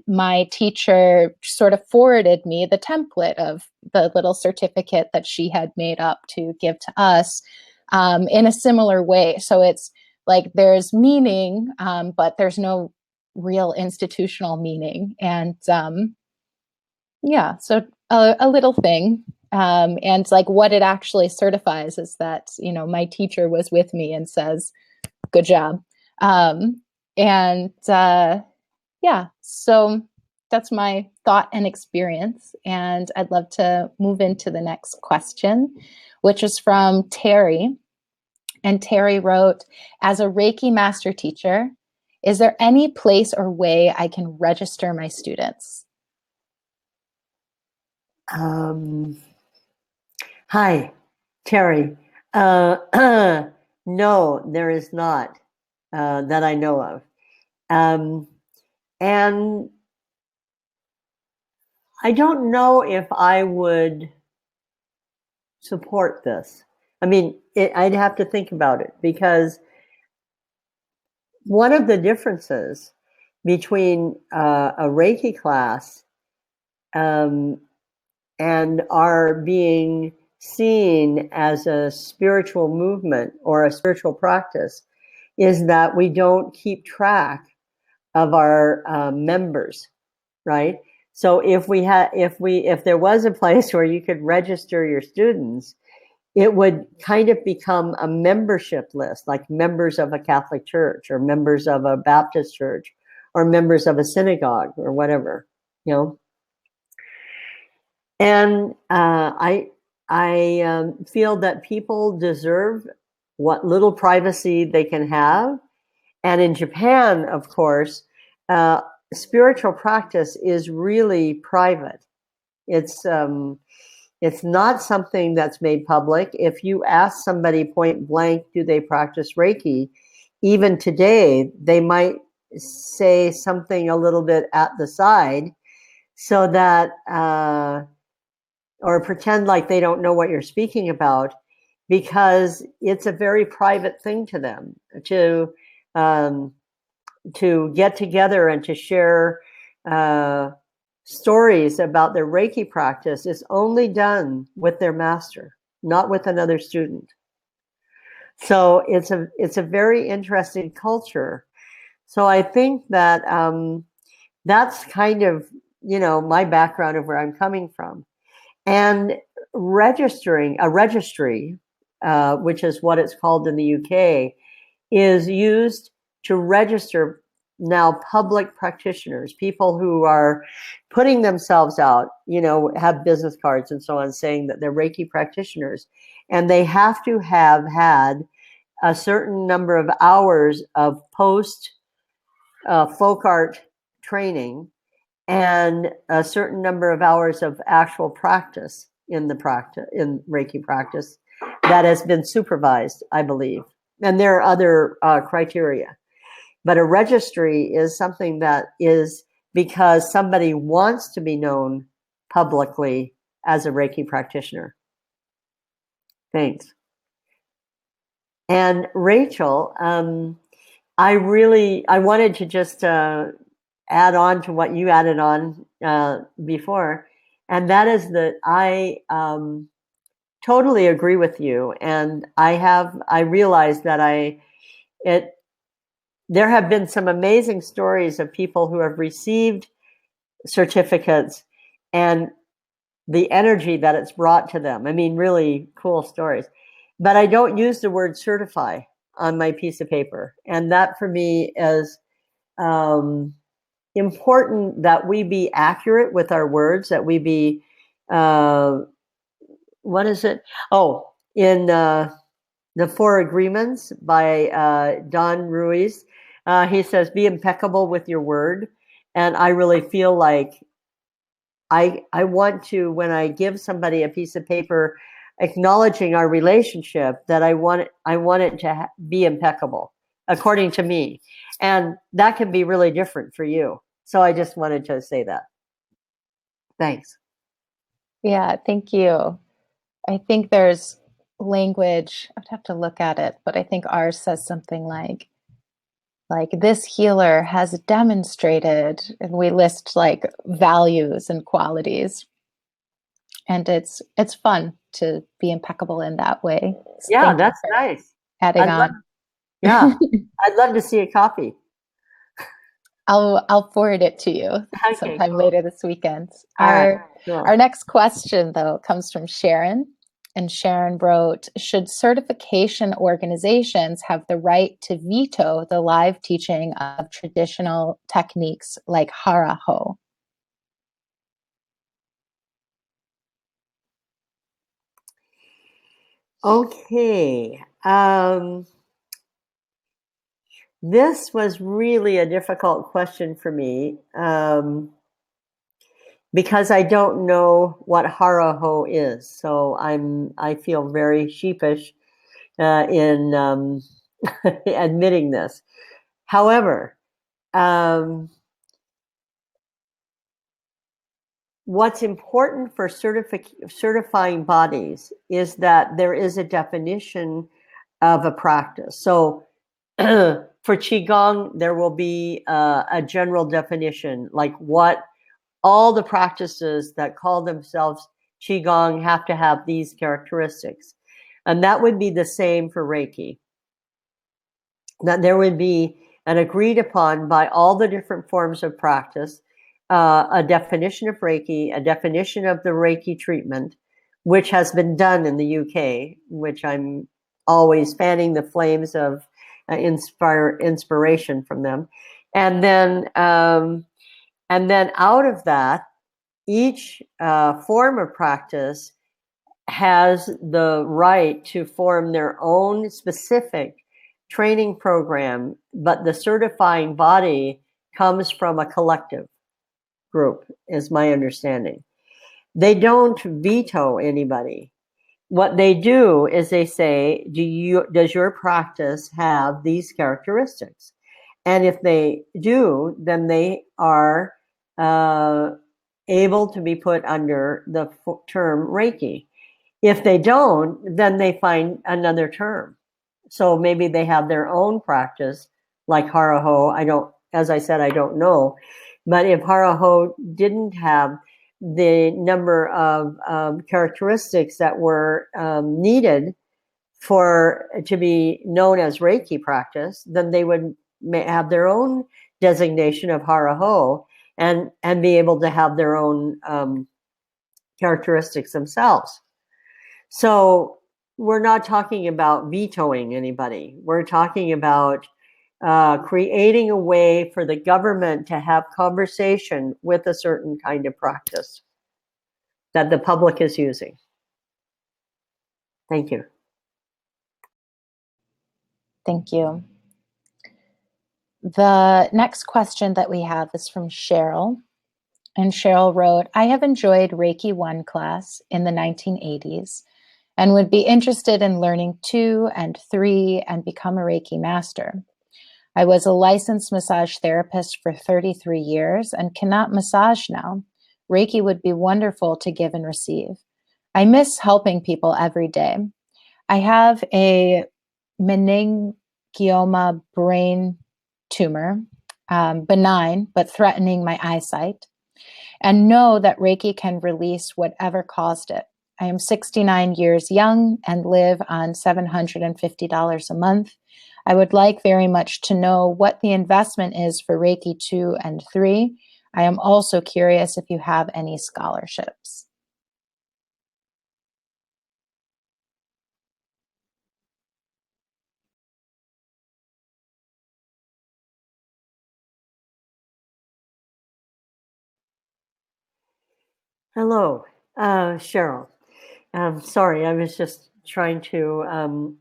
my teacher sort of forwarded me the template of the little certificate that she had made up to give to us. In a similar way. So it's like there's meaning, but there's no real institutional meaning. And so a little thing. And like what it actually certifies is that, my teacher was with me and says, good job. And so that's my thought and experience. And I'd love to move into the next question, which is from Terry. And Terry wrote, as a Reiki master teacher, is there any place or way I can register my students? Hi, Terry. No, there is not that I know of. And I don't know if I would support this. I mean, I'd have to think about it, because one of the differences between a Reiki class and our being seen as a spiritual movement or a spiritual practice is that we don't keep track of our members, right? So if there was a place where you could register your students, it would kind of become a membership list, like members of a Catholic church or members of a Baptist church or members of a synagogue or whatever, you know. And I feel that people deserve what little privacy they can have. And in Japan, of course, spiritual practice is really private. It's not something that's made public. If you ask somebody point blank, do they practice Reiki? Even today, they might say something a little bit at the side, so that, or pretend like they don't know what you're speaking about, because it's a very private thing to them to get together and to share stories about their Reiki practice is only done with their master, not with another student. So it's a very interesting culture. So I think that that's kind of, my background of where I'm coming from. And registering a registry, which is what it's called in the UK, is used to register now public practitioners, people who are putting themselves out, have business cards and so on, saying that they're Reiki practitioners. And they have to have had a certain number of hours of post folk art training and a certain number of hours of actual practice in Reiki practice that has been supervised, I believe. And there are other criteria. But a registry is something that is because somebody wants to be known publicly as a Reiki practitioner. Thanks. And Rachel, I wanted to just add on to what you added on before, and that is that I totally agree with you. And I realized that there have been some amazing stories of people who have received certificates and the energy that it's brought to them. I mean, really cool stories. But I don't use the word certify on my piece of paper. And that for me is important, that we be accurate with our words, that we be, what is it? Oh, in The Four Agreements by Don Ruiz, he says, be impeccable with your word. And I really feel like I want to, when I give somebody a piece of paper acknowledging our relationship, that I want it to be impeccable, according to me. And that can be really different for you. So I just wanted to say that. Thanks. Yeah, thank you. I think there's language, I'd have to look at it, but I think ours says something like this healer has demonstrated, and we list like values and qualities. And it's fun to be impeccable in that way. So Yeah, thank you that's for nice. adding on. Yeah, I'd love to see a copy. I'll forward it to you Okay, sometime cool. later this weekend. All right, cool. Our next question, though, comes from Sharon. And Sharon wrote, should certification organizations have the right to veto the live teaching of traditional techniques like hara ho? Okay. This was really a difficult question for me because I don't know what hara-ho is. So I feel very sheepish in admitting this. However, what's important for certifying bodies is that there is a definition of a practice. So for Qigong, there will be a general definition, like what all the practices that call themselves Qigong have to have these characteristics. And that would be the same for Reiki. That there would be an agreed upon by all the different forms of practice, a definition of Reiki, a definition of the Reiki treatment, which has been done in the UK, which I'm always fanning the flames of inspiration from them. And then out of that, each form of practice has the right to form their own specific training program, but the certifying body comes from a collective group, is my understanding. They don't veto anybody. What they do is they say, does your practice have these characteristics? And if they do, then they are able to be put under the term Reiki. If they don't, then they find another term. So maybe they have their own practice, like hara-ho. As I said, I don't know. But if hara-ho didn't have the number of characteristics that were needed to be known as Reiki practice, then they would have their own designation of hara-ho and be able to have their own characteristics themselves. So we're not talking about vetoing anybody. We're talking about creating a way for the government to have conversation with a certain kind of practice that the public is using. Thank you. Thank you. The next question that we have is from Cheryl. And Cheryl wrote, I have enjoyed Reiki 1 class in the 1980s and would be interested in learning 2 and 3 and become a Reiki master. I was a licensed massage therapist for 33 years and cannot massage now. Reiki would be wonderful to give and receive. I miss helping people every day. I have a meningioma brain tumor, benign but threatening my eyesight, and know that Reiki can release whatever caused it. I am 69 years young and live on $750 a month. I would like very much to know what the investment is for Reiki 2 and 3. I am also curious if you have any scholarships. Hello, Cheryl. Sorry, I was just trying to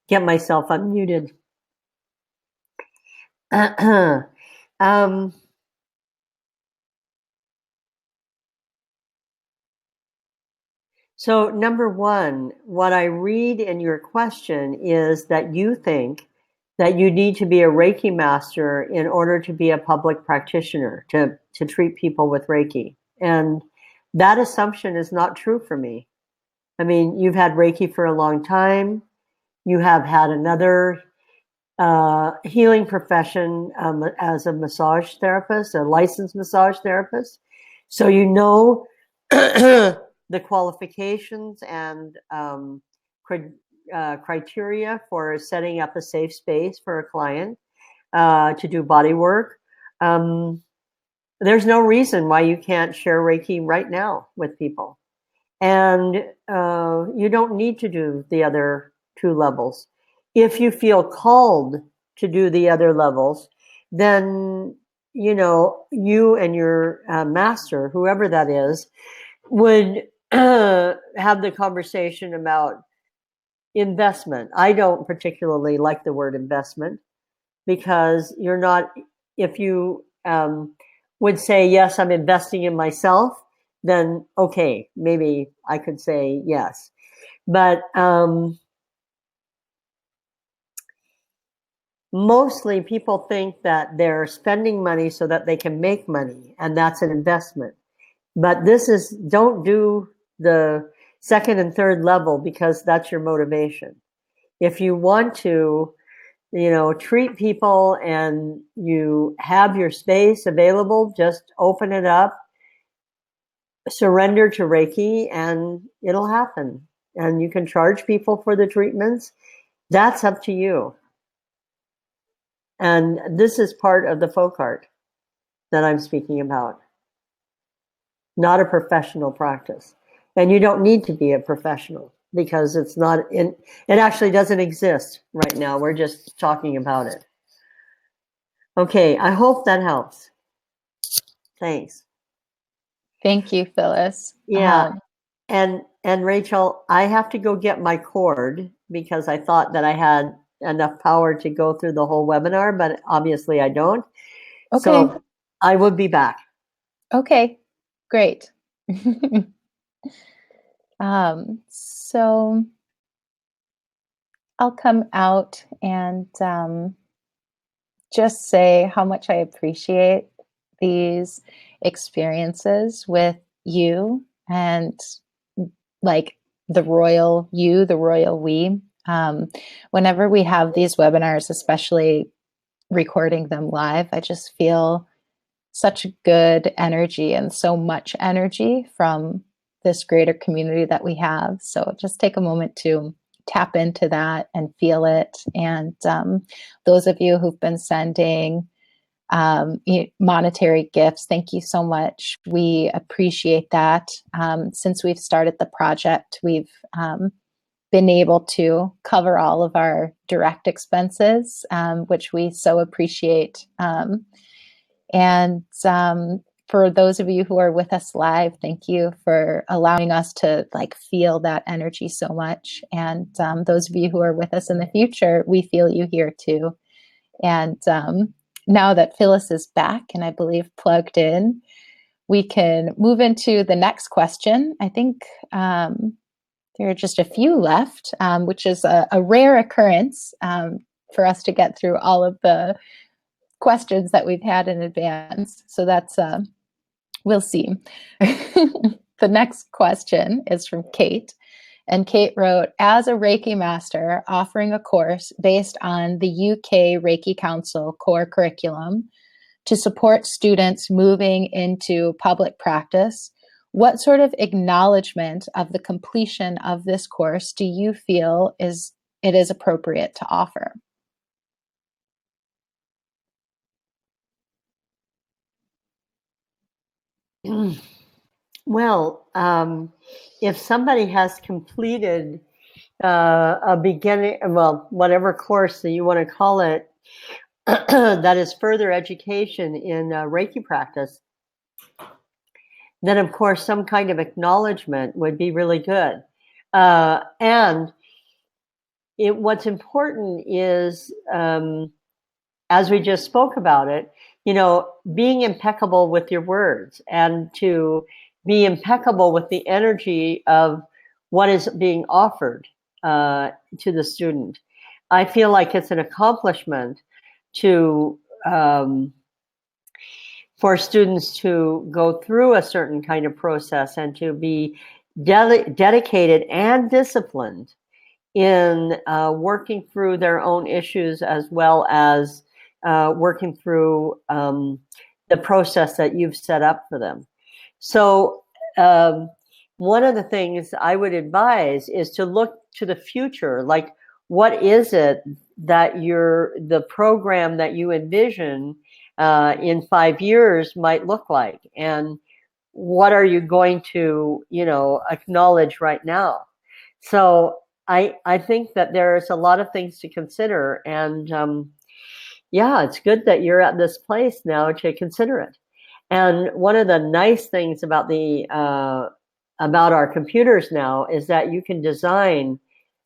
get myself unmuted. So number one, what I read in your question is that you think that you need to be a Reiki master in order to be a public practitioner, to treat people with Reiki. And that assumption is not true for me. I mean, you've had Reiki for a long time. You have had another healing profession as a massage therapist, a licensed massage therapist. So you know the qualifications and criteria for setting up a safe space for a client to do body work. There's no reason why you can't share Reiki right now with people. And you don't need to do the other 2 levels. If you feel called to do the other levels, then, you know, you and your master, whoever that is, would have the conversation about investment. I don't particularly like the word investment because you're not, if you would say, yes, I'm investing in myself, then okay, maybe I could say yes. But mostly people think that they're spending money so that they can make money, and that's an investment. But this is, don't do the second and third level because that's your motivation. If you want to, treat people and you have your space available, just open it up, surrender to Reiki, and it'll happen. And you can charge people for the treatments. That's up to you. And this is part of the folk art that I'm speaking about, not a professional practice. And you don't need to be a professional because it's not in, it actually doesn't exist right now. We're just talking about it. Okay, I hope that helps. Thanks. Thank you, Phyllis. Yeah. And Rachel, I have to go get my cord because I thought that I had enough power to go through the whole webinar, but obviously I don't. Okay. So I will be back. Okay, great. So I'll come out and just say how much I appreciate these experiences with you and like the royal you, the royal we. Whenever we have these webinars, especially recording them live, I just feel such good energy and so much energy from this greater community that we have. So just take a moment to tap into that and feel it. And those of you who've been sending monetary gifts, thank you so much. We appreciate that. Since we've started the project, we've been able to cover all of our direct expenses, which we so appreciate. And for those of you who are with us live, thank you for allowing us to feel that energy so much. And those of you who are with us in the future, we feel you here too. And now that Phyllis is back and I believe plugged in, we can move into the next question. I think there are just a few left, which is a rare occurrence for us to get through all of the questions that we've had in advance. So that's, we'll see. The next question is from Kate. And Kate wrote, as a Reiki master offering a course based on the UK Reiki Council core curriculum to support students moving into public practice, what sort of acknowledgement of the completion of this course do you feel it is appropriate to offer? Well, if somebody has completed a beginning, well, whatever course that you want to call it, that is further education in Reiki practice, then of course some kind of acknowledgement would be really good. And what's important is, as we just spoke about it, being impeccable with your words and to be impeccable with the energy of what is being offered to the student. I feel like it's an accomplishment for students to go through a certain kind of process and to be dedicated and disciplined in working through their own issues as well as working through the process that you've set up for them. So one of the things I would advise is to look to the future. Like, what is it that the program that you envision in 5 years might look like? And what are you going to, acknowledge right now? So I think that there's a lot of things to consider. And yeah, it's good that you're at this place now to consider it. And one of the nice things about the about our computers now is that you can design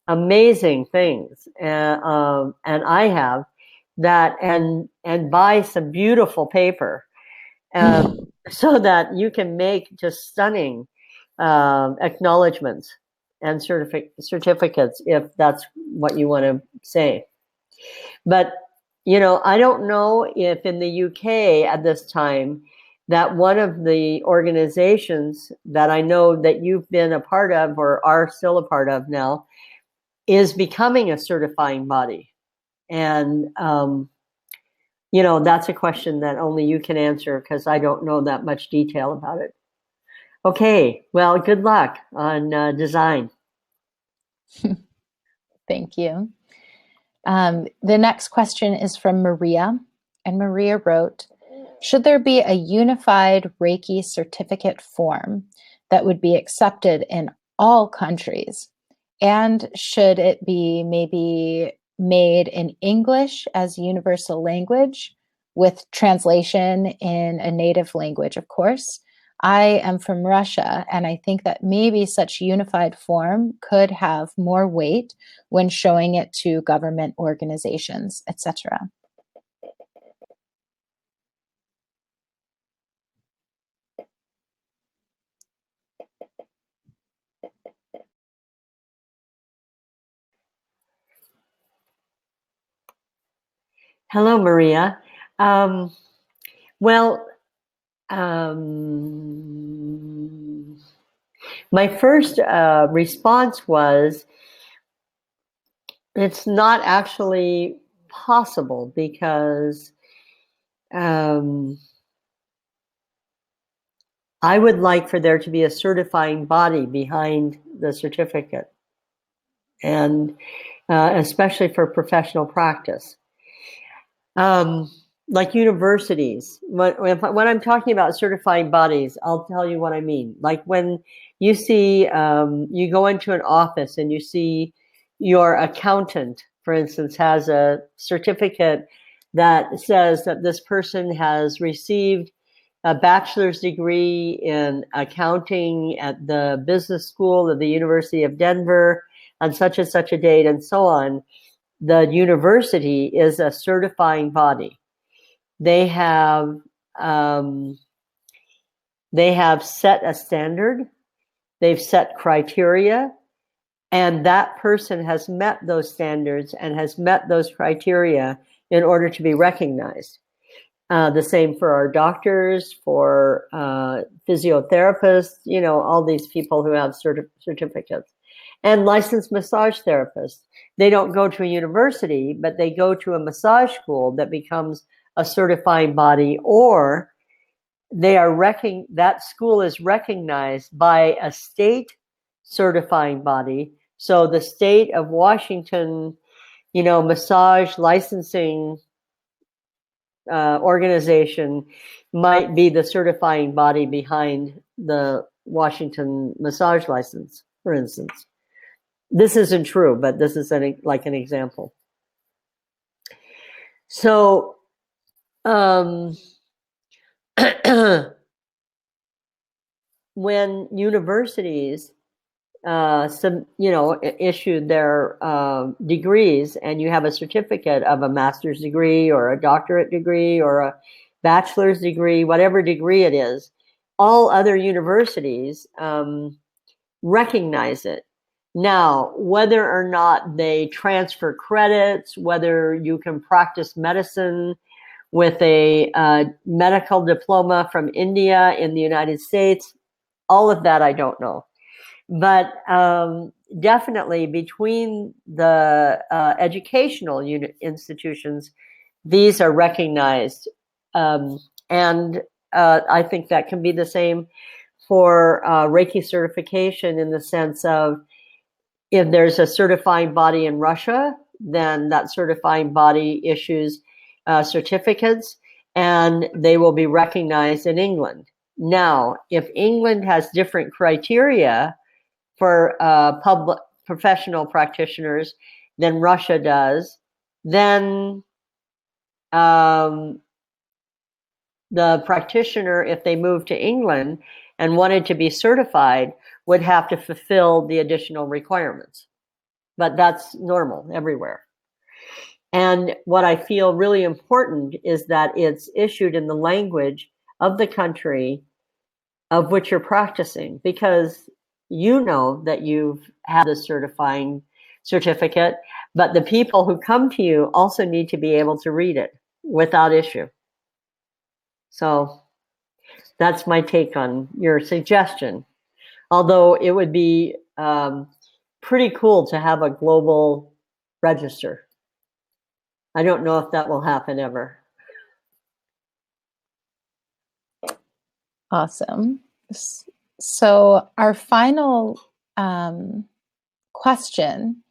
amazing things, and I have that, and buy some beautiful paper, so that you can make just stunning acknowledgments and certificates, if that's what you want to say. But I don't know if in the UK at this time that one of the organizations that I know that you've been a part of or are still a part of now is becoming a certifying body. And, that's a question that only you can answer, because I don't know that much detail about it. Okay, well, good luck on design. Thank you. The next question is from Maria, and Maria wrote, should there be a unified Reiki certificate form that would be accepted in all countries? And should it be maybe made in English as universal language with translation in a native language, of course? I am from Russia, and I think that maybe such unified form could have more weight when showing it to government organizations, etc. Hello, Maria. Well, my first response was, it's not actually possible, because I would like for there to be a certifying body behind the certificate, and especially for professional practice. Like universities, when I'm talking about certifying bodies, I'll tell you what I mean. Like when you see, you go into an office and you see your accountant, for instance, has a certificate that says that this person has received a bachelor's degree in accounting at the business school of the University of Denver on such and such a date, and so on. The university is a certifying body. They have set a standard. They've set criteria, and that person has met those standards and has met those criteria in order to be recognized. The same for our doctors, for physiotherapists, all these people who have certificates, and licensed massage therapists. They don't go to a university, but they go to a massage school that becomes a certifying body, or that school is recognized by a state certifying body. So the state of Washington, massage licensing organization might be the certifying body behind the Washington massage license, for instance. This isn't true, but this is like an example. So, when universities issued their degrees, and you have a certificate of a master's degree or a doctorate degree or a bachelor's degree, whatever degree it is, all other universities recognize it. Now, whether or not they transfer credits, whether you can practice medicine with a medical diploma from India in the United States, all of that I don't know. But definitely between the educational institutions, these are recognized. And I think that can be the same for Reiki certification, in the sense of, if there's a certifying body in Russia, then that certifying body issues certificates, and they will be recognized in England. Now, if England has different criteria for public professional practitioners than Russia does, then the practitioner, if they moved to England and wanted to be certified, would have to fulfill the additional requirements. But that's normal everywhere. And what I feel really important is that it's issued in the language of the country of which you're practicing, because you know that you've had the certifying certificate, but the people who come to you also need to be able to read it without issue. So that's my take on your suggestion. Although it would be pretty cool to have a global register. I don't know if that will happen ever. Awesome. So our final question,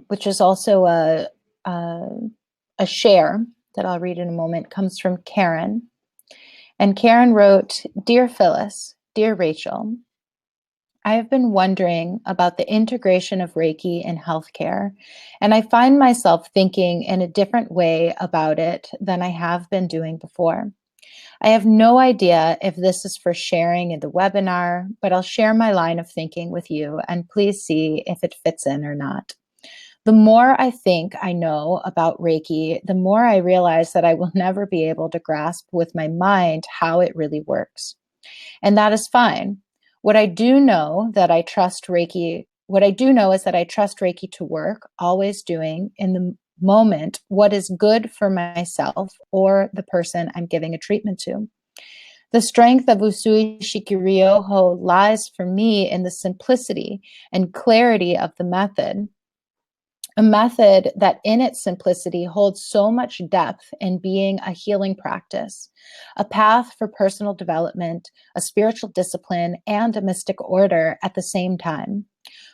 which is also a share that I'll read in a moment, comes from Karen. And Karen wrote, "Dear Phyllis, dear Rachel, I have been wondering about the integration of Reiki in healthcare, and I find myself thinking in a different way about it than I have been doing before. I have no idea if this is for sharing in the webinar, but I'll share my line of thinking with you, and please see if it fits in or not. The more I think I know about Reiki, the more I realize that I will never be able to grasp with my mind how it really works. And that is fine. What I do know that I trust Reiki, what I do know is that I trust Reiki to work, always doing in the moment what is good for myself or the person I'm giving a treatment to. The strength of Usui Shikiryoho lies for me in the simplicity and clarity of the method, a method that in its simplicity holds so much depth in being a healing practice, a path for personal development, a spiritual discipline, and a mystic order at the same time.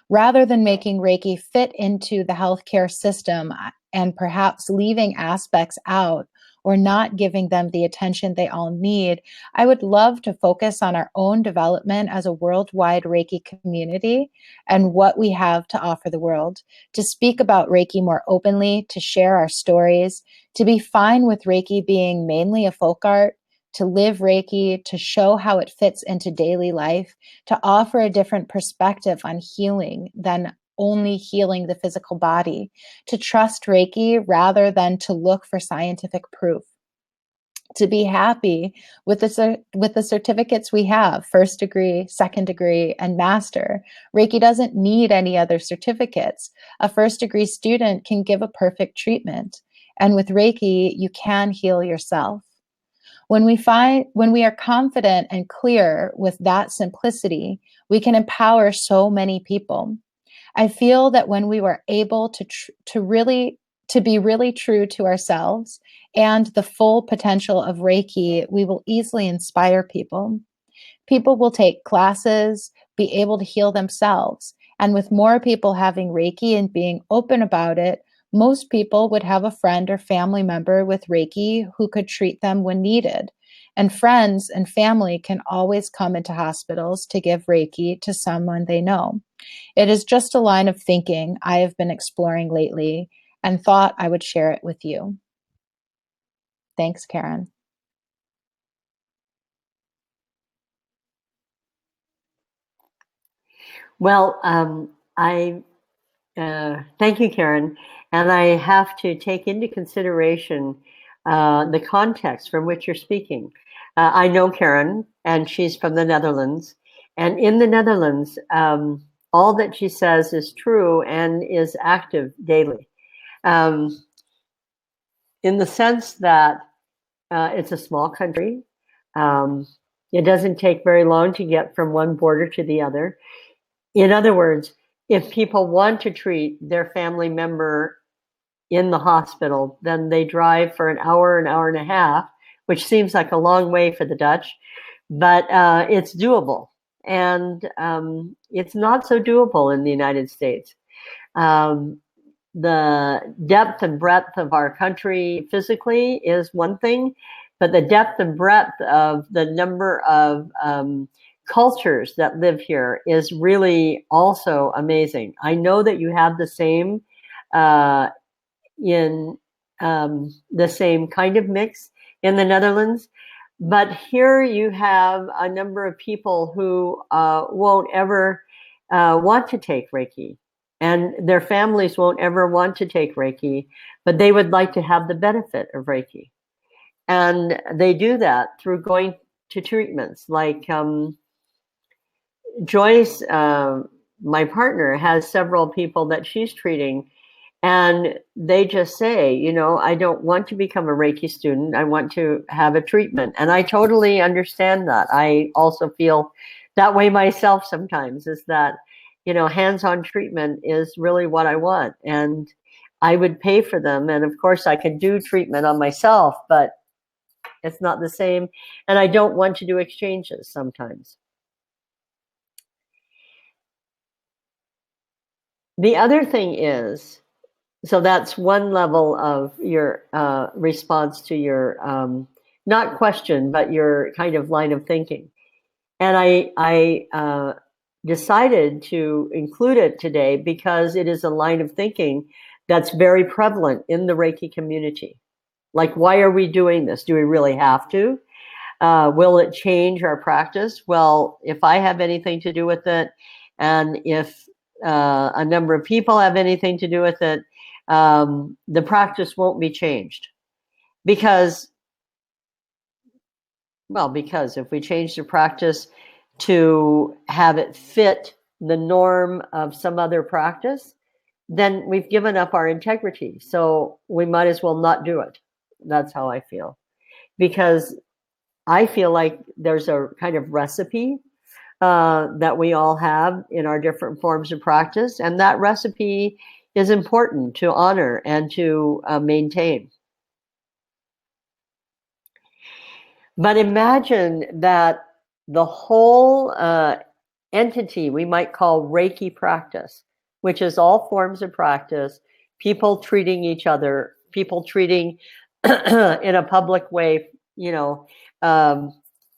Rather than making Reiki fit into the healthcare system and perhaps leaving aspects out or not giving them the attention they all need, I would love to focus on our own development as a worldwide Reiki community and what we have to offer the world, to speak about Reiki more openly, to share our stories, to be fine with Reiki being mainly a folk art, to live Reiki, to show how it fits into daily life, to offer a different perspective on healing than only healing the physical body, to trust Reiki rather than to look for scientific proof, to be happy with the certificates we have, first degree, second degree, and master. Reiki doesn't need any other certificates. A first degree student can give a perfect treatment. And with Reiki, you can heal yourself. When we are confident and clear with that simplicity, we can empower so many people. I feel that when we were able to be really true to ourselves and the full potential of Reiki, we will easily inspire people. People will take classes, be able to heal themselves. And with more people having Reiki and being open about it, most people would have a friend or family member with Reiki who could treat them when needed. And friends and family can always come into hospitals to give Reiki to someone they know. It is just a line of thinking I have been exploring lately and thought I would share it with you. Thanks, Karen. Well, I thank you, Karen. And I have to take into consideration the context from which you're speaking. I know Karen, and she's from the Netherlands. And in the Netherlands, all that she says is true and is active daily. In the sense that it's a small country. It doesn't take very long to get from one border to the other. In other words, if people want to treat their family member in the hospital, then they drive for an hour and a half, which seems like a long way for the Dutch, but it's doable. And it's not so doable in the United States. The depth and breadth of our country physically is one thing, but the depth and breadth of the number of cultures that live here is really also amazing. I know that you have the same in the same kind of mix in the Netherlands, But here you have a number of people who won't ever want to take Reiki, and their families won't ever want to take Reiki, but they would like to have the benefit of Reiki. And they do that through going to treatments like Joyce, my partner, has several people that she's treating, and they just say, you know, I don't want to become a Reiki student. I want to have a treatment. And I totally understand that. I also feel that way myself sometimes, is that, you know, hands-on treatment is really what I want. And I would pay for them. And of course, I could do treatment on myself, but it's not the same. And I don't want to do exchanges sometimes. The other thing is, so that's one level of your response to your not question, but your kind of line of thinking. And I decided to include it today because it is a line of thinking that's very prevalent in the Reiki community. Like, why are we doing this? Do we really have to? Will it change our practice? Well, if I have anything to do with it, and if a number of people have anything to do with it, the practice won't be changed. Because if we change the practice to have it fit the norm of some other practice, then we've given up our integrity. So we might as well not do it. That's how I feel. Because I feel like there's a kind of recipe that we all have in our different forms of practice. And that recipe is important to honor and to maintain. But imagine that the whole entity we might call Reiki practice, which is all forms of practice, people treating each other, people treating in a public way, you know,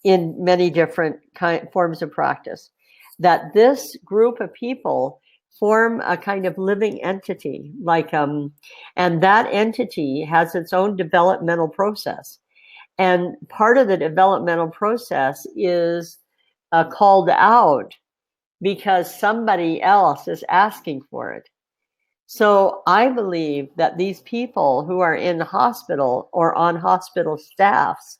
in many different forms of practice, that this group of people form a kind of living entity, like, and that entity has its own developmental process. And part of the developmental process is called out because somebody else is asking for it. So I believe that these people who are in the hospital or on hospital staffs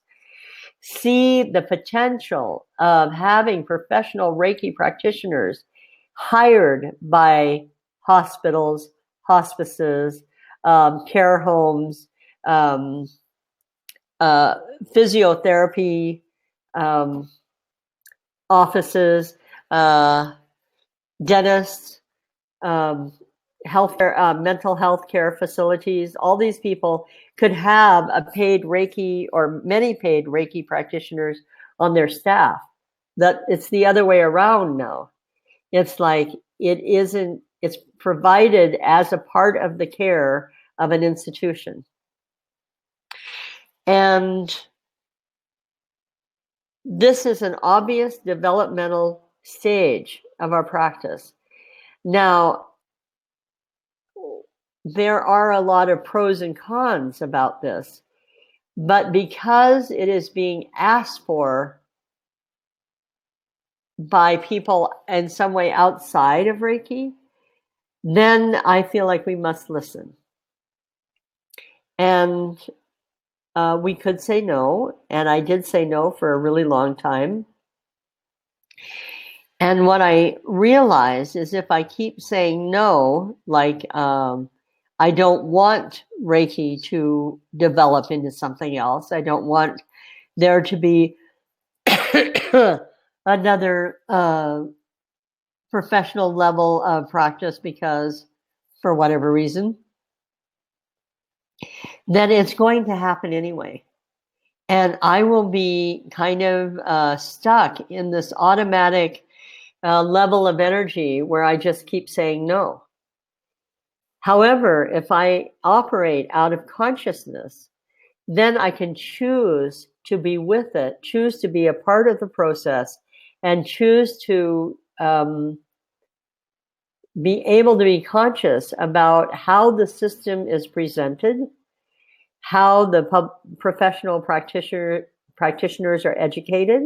see the potential of having professional Reiki practitioners hired by hospitals, hospices, care homes, physiotherapy offices, dentists, healthcare, mental health care facilities. All these people could have a paid Reiki or many paid Reiki practitioners on their staff. That it's the other way around now. It's like it's provided as a part of the care of an institution. And this is an obvious developmental stage of our practice. Now, there are a lot of pros and cons about this, but because it is being asked for by people in some way outside of Reiki, then I feel like we must listen. And we could say no, and I did say no for a really long time. And what I realized is if I keep saying no, like I don't want Reiki to develop into something else. I don't want there to be another professional level of practice because for whatever reason, then it's going to happen anyway. And I will be kind of stuck in this automatic level of energy where I just keep saying no. However, if I operate out of consciousness, then I can choose to be with it, choose to be a part of the process, and choose to be able to be conscious about how the system is presented, how the professional practitioners are educated,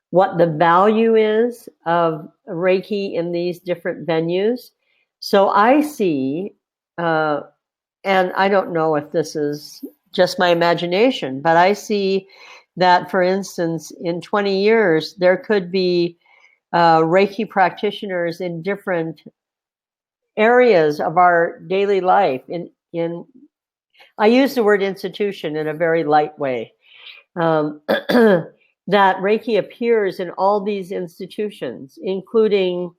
what the value is of Reiki in these different venues. So I see, and I don't know if this is just my imagination, but I see that, for instance, in 20 years, there could be Reiki practitioners in different areas of our daily life. I use the word institution in a very light way. That Reiki appears in all these institutions, including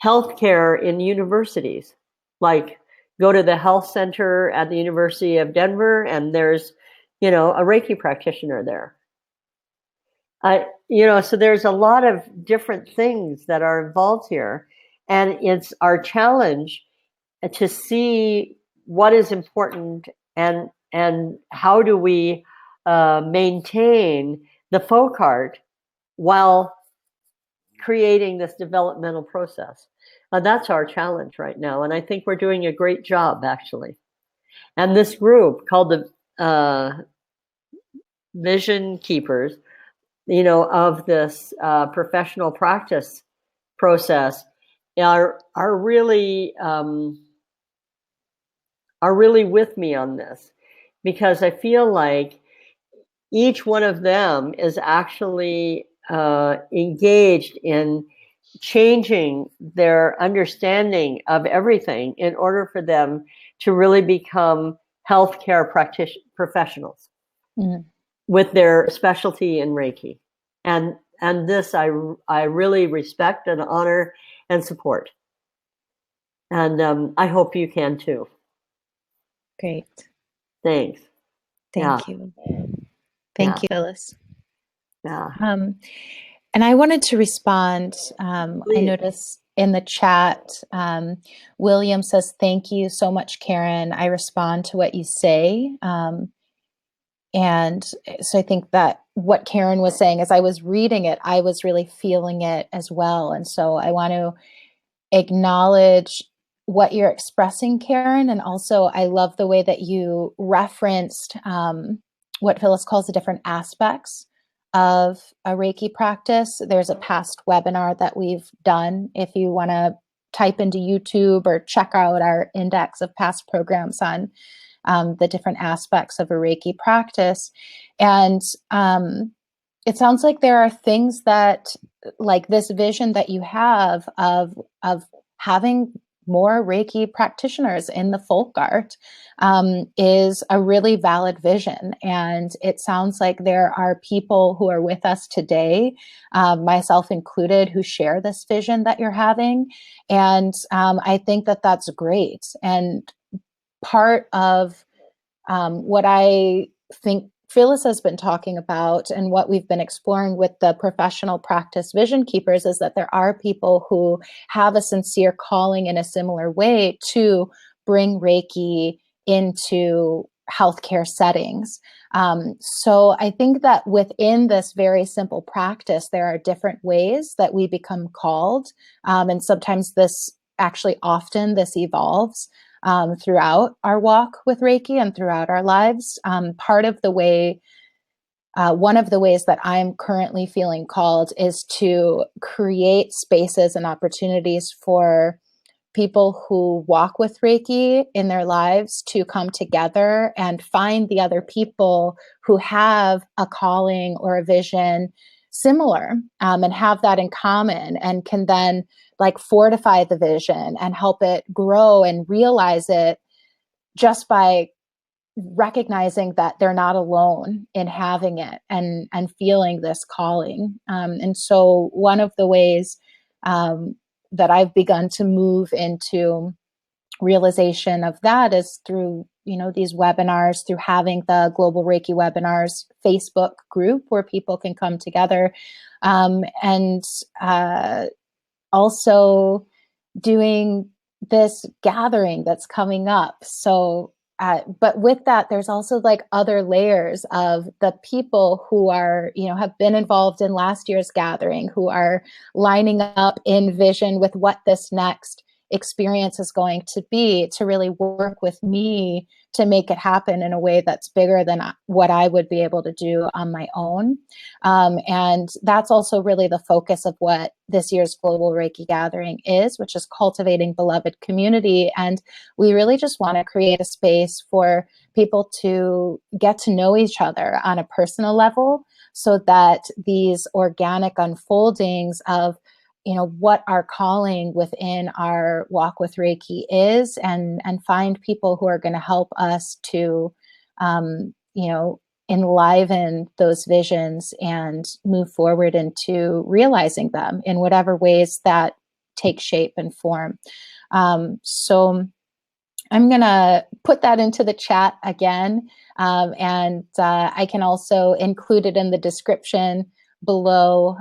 healthcare in universities. Like, go to the health center at the University of Denver, and there's, a Reiki practitioner there. So there's a lot of different things that are involved here, and it's our challenge to see what is important and how do we maintain the folk art while creating this developmental process. That's our challenge right now, and I think we're doing a great job, actually. And this group called the Vision Keepers, of this professional practice process, are really with me on this, because I feel like each one of them is actually engaged in changing their understanding of everything in order for them to really become healthcare professionals with their specialty in Reiki. And this I really respect and honor and support. And I hope you can too. Great. Thanks. Thank you. Thank you, Phyllis. Yeah. And I wanted to respond. I noticed in the chat, William says, "Thank you so much, Karen. I respond to what you say." And so I think that what Karen was saying, as I was reading it, I was really feeling it as well. And so I want to acknowledge what you're expressing, Karen. And also, I love the way that you referenced what Phyllis calls the different aspects of a Reiki practice. There's a past webinar that we've done. If you want to type into YouTube or check out our index of past programs on the different aspects of a Reiki practice. And it sounds like there are things that, like this vision that you have of having more Reiki practitioners in the folk art, is a really valid vision. And it sounds like there are people who are with us today, myself included, who share this vision that you're having. And I think that that's great. And part of what I think Phyllis has been talking about and what we've been exploring with the professional practice vision keepers is that there are people who have a sincere calling in a similar way to bring Reiki into healthcare settings. So I think that within this very simple practice, there are different ways that we become called. And sometimes often this evolves throughout our walk with Reiki and throughout our lives. One of the ways that I'm currently feeling called is to create spaces and opportunities for people who walk with Reiki in their lives to come together and find the other people who have a calling or a vision similar, and have that in common, and can then fortify the vision and help it grow and realize it just by recognizing that they're not alone in having it and feeling this calling. And so one of the ways that I've begun to move into realization of that is through, these webinars, through having the Global Reiki Webinars Facebook group where people can come together, and also doing this gathering that's coming up. So, but with that, there's also other layers of the people who are, have been involved in last year's gathering, who are lining up in vision with what this next experience is going to be, to really work with me to make it happen in a way that's bigger than what I would be able to do on my own. And that's also really the focus of what this year's Global Reiki Gathering is, which is cultivating beloved community. And we really just want to create a space for people to get to know each other on a personal level, so that these organic unfoldings of, you know, what our calling within our walk with Reiki is, and find people who are going to help us to, you know, enliven those visions and move forward into realizing them in whatever ways that take shape and form. So I'm going to put that into the chat again. And I can also include it in the description below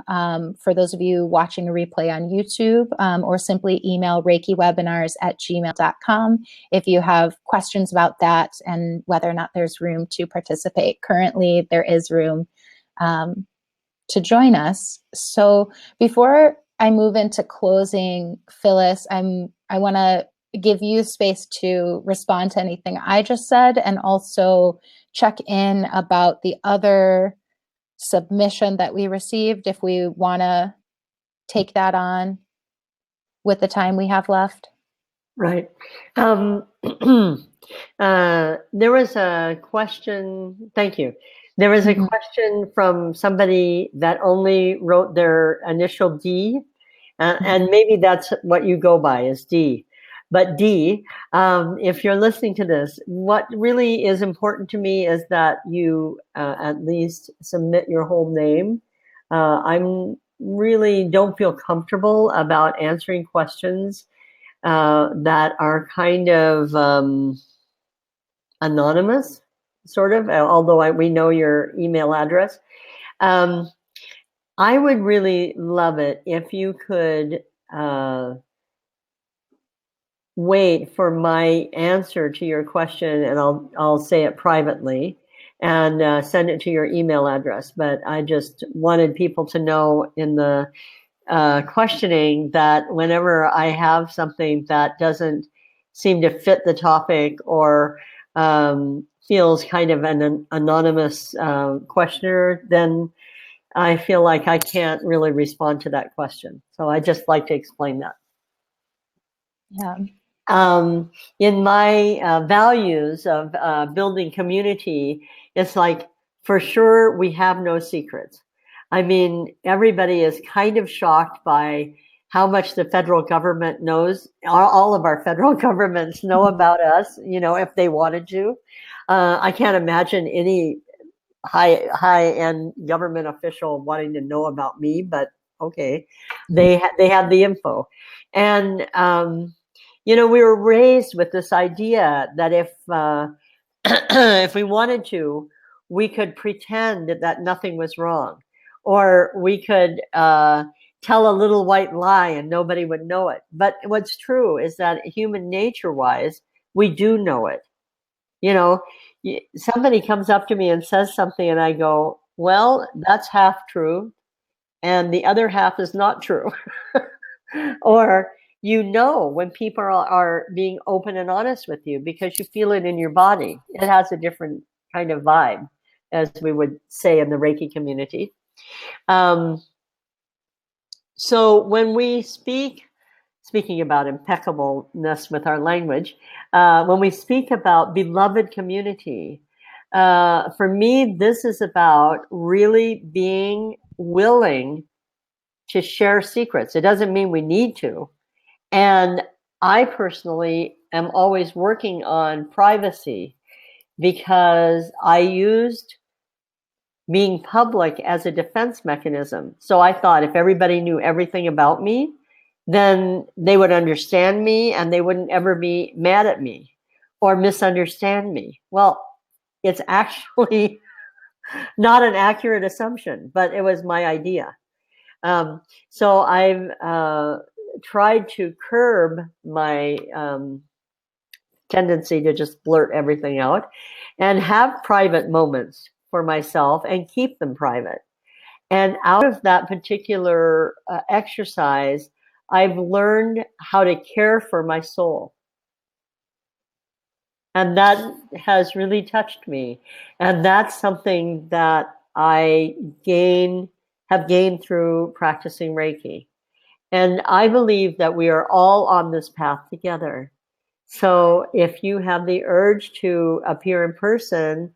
for those of you watching a replay on YouTube, or simply email reikiwebinars@gmail.com if you have questions about that and whether or not there's room to participate. Currently, there is room to join us. So before I move into closing, Phyllis, I want to give you space to respond to anything I just said, and also check in about the other submission that we received, if we want to take that on with the time we have left. Right. There was a question. Thank you. There was a question from somebody that only wrote their initial D, and maybe that's what you go by, is D. But D, if you're listening to this, what really is important to me is that you at least submit your whole name. I'm really don't feel comfortable about answering questions that are kind of anonymous, sort of, although we know your email address. I would really love it if you could wait for my answer to your question, and I'll say it privately and send it to your email address. But I just wanted people to know in the questioning that whenever I have something that doesn't seem to fit the topic, or feels kind of an anonymous questioner, then I feel like I can't really respond to that question. So I just like to explain that. Yeah. In my values of building community, it's like, for sure, we have no secrets. I mean, everybody is kind of shocked by how much the federal government knows. All of our federal governments know about us, you know, if they wanted to. I can't imagine any high-end government official wanting to know about me, but okay, they have the info. And you know, we were raised with this idea that if if we wanted to, we could pretend that nothing was wrong, or we could tell a little white lie and nobody would know it. But what's true is that human nature-wise, we do know it. You know, somebody comes up to me and says something, and I go, well, that's half true, and the other half is not true. Or, you know, when people are being open and honest with you, because you feel it in your body. It has a different kind of vibe, as we would say in the Reiki community. So when we speaking about impeccableness with our language, when we speak about beloved community, for me, this is about really being willing to share secrets. It doesn't mean we need to. And I personally am always working on privacy, because I used being public as a defense mechanism. So I thought if everybody knew everything about me, then they would understand me and they wouldn't ever be mad at me or misunderstand me. Well, it's actually not an accurate assumption, but it was my idea. So I've tried to curb my tendency to just blurt everything out and have private moments for myself and keep them private. And out of that particular exercise, I've learned how to care for my soul. And that has really touched me. And that's something that I have gained through practicing Reiki. And I believe that we are all on this path together. So if you have the urge to appear in person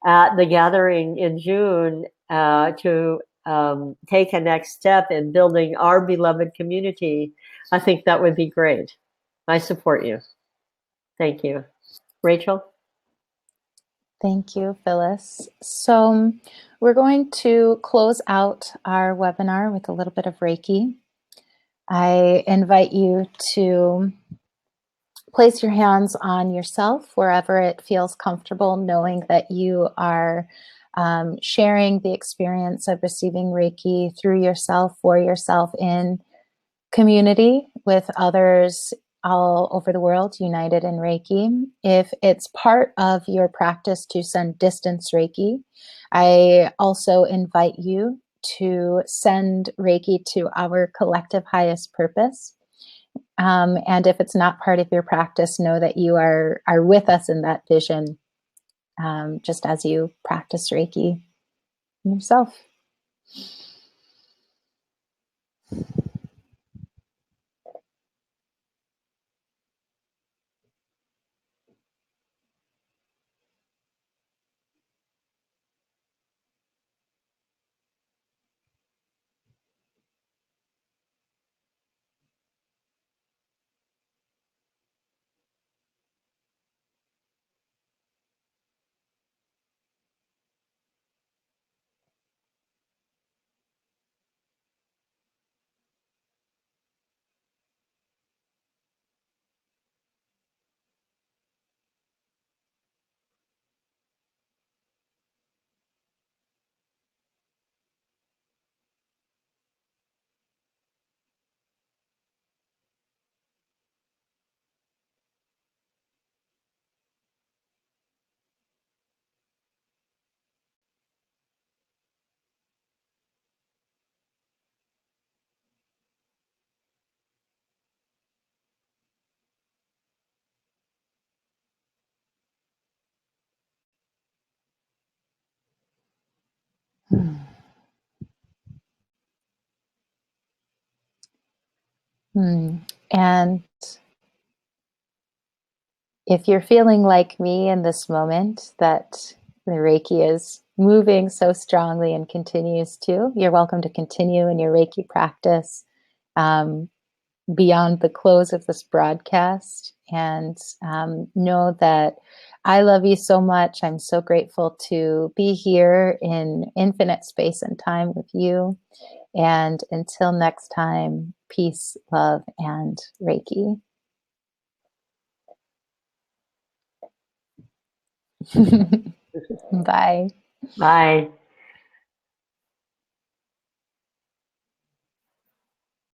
at the gathering in June to take a next step in building our beloved community, I think that would be great. I support you. Thank you. Rachel? Thank you, Phyllis. So we're going to close out our webinar with a little bit of Reiki. I invite you to place your hands on yourself wherever it feels comfortable, knowing that you are sharing the experience of receiving Reiki through yourself, for yourself, in community with others all over the world united in Reiki. If it's part of your practice to send distance Reiki, I also invite you to send Reiki to our collective highest purpose. And if it's not part of your practice, know that you are with us in that vision, just as you practice Reiki yourself. And if you're feeling like me in this moment, that the Reiki is moving so strongly and continues to, you're welcome to continue in your Reiki practice beyond the close of this broadcast. And know that I love you so much. I'm so grateful to be here in infinite space and time with you. And until next time, peace, love, and Reiki. Bye. Bye.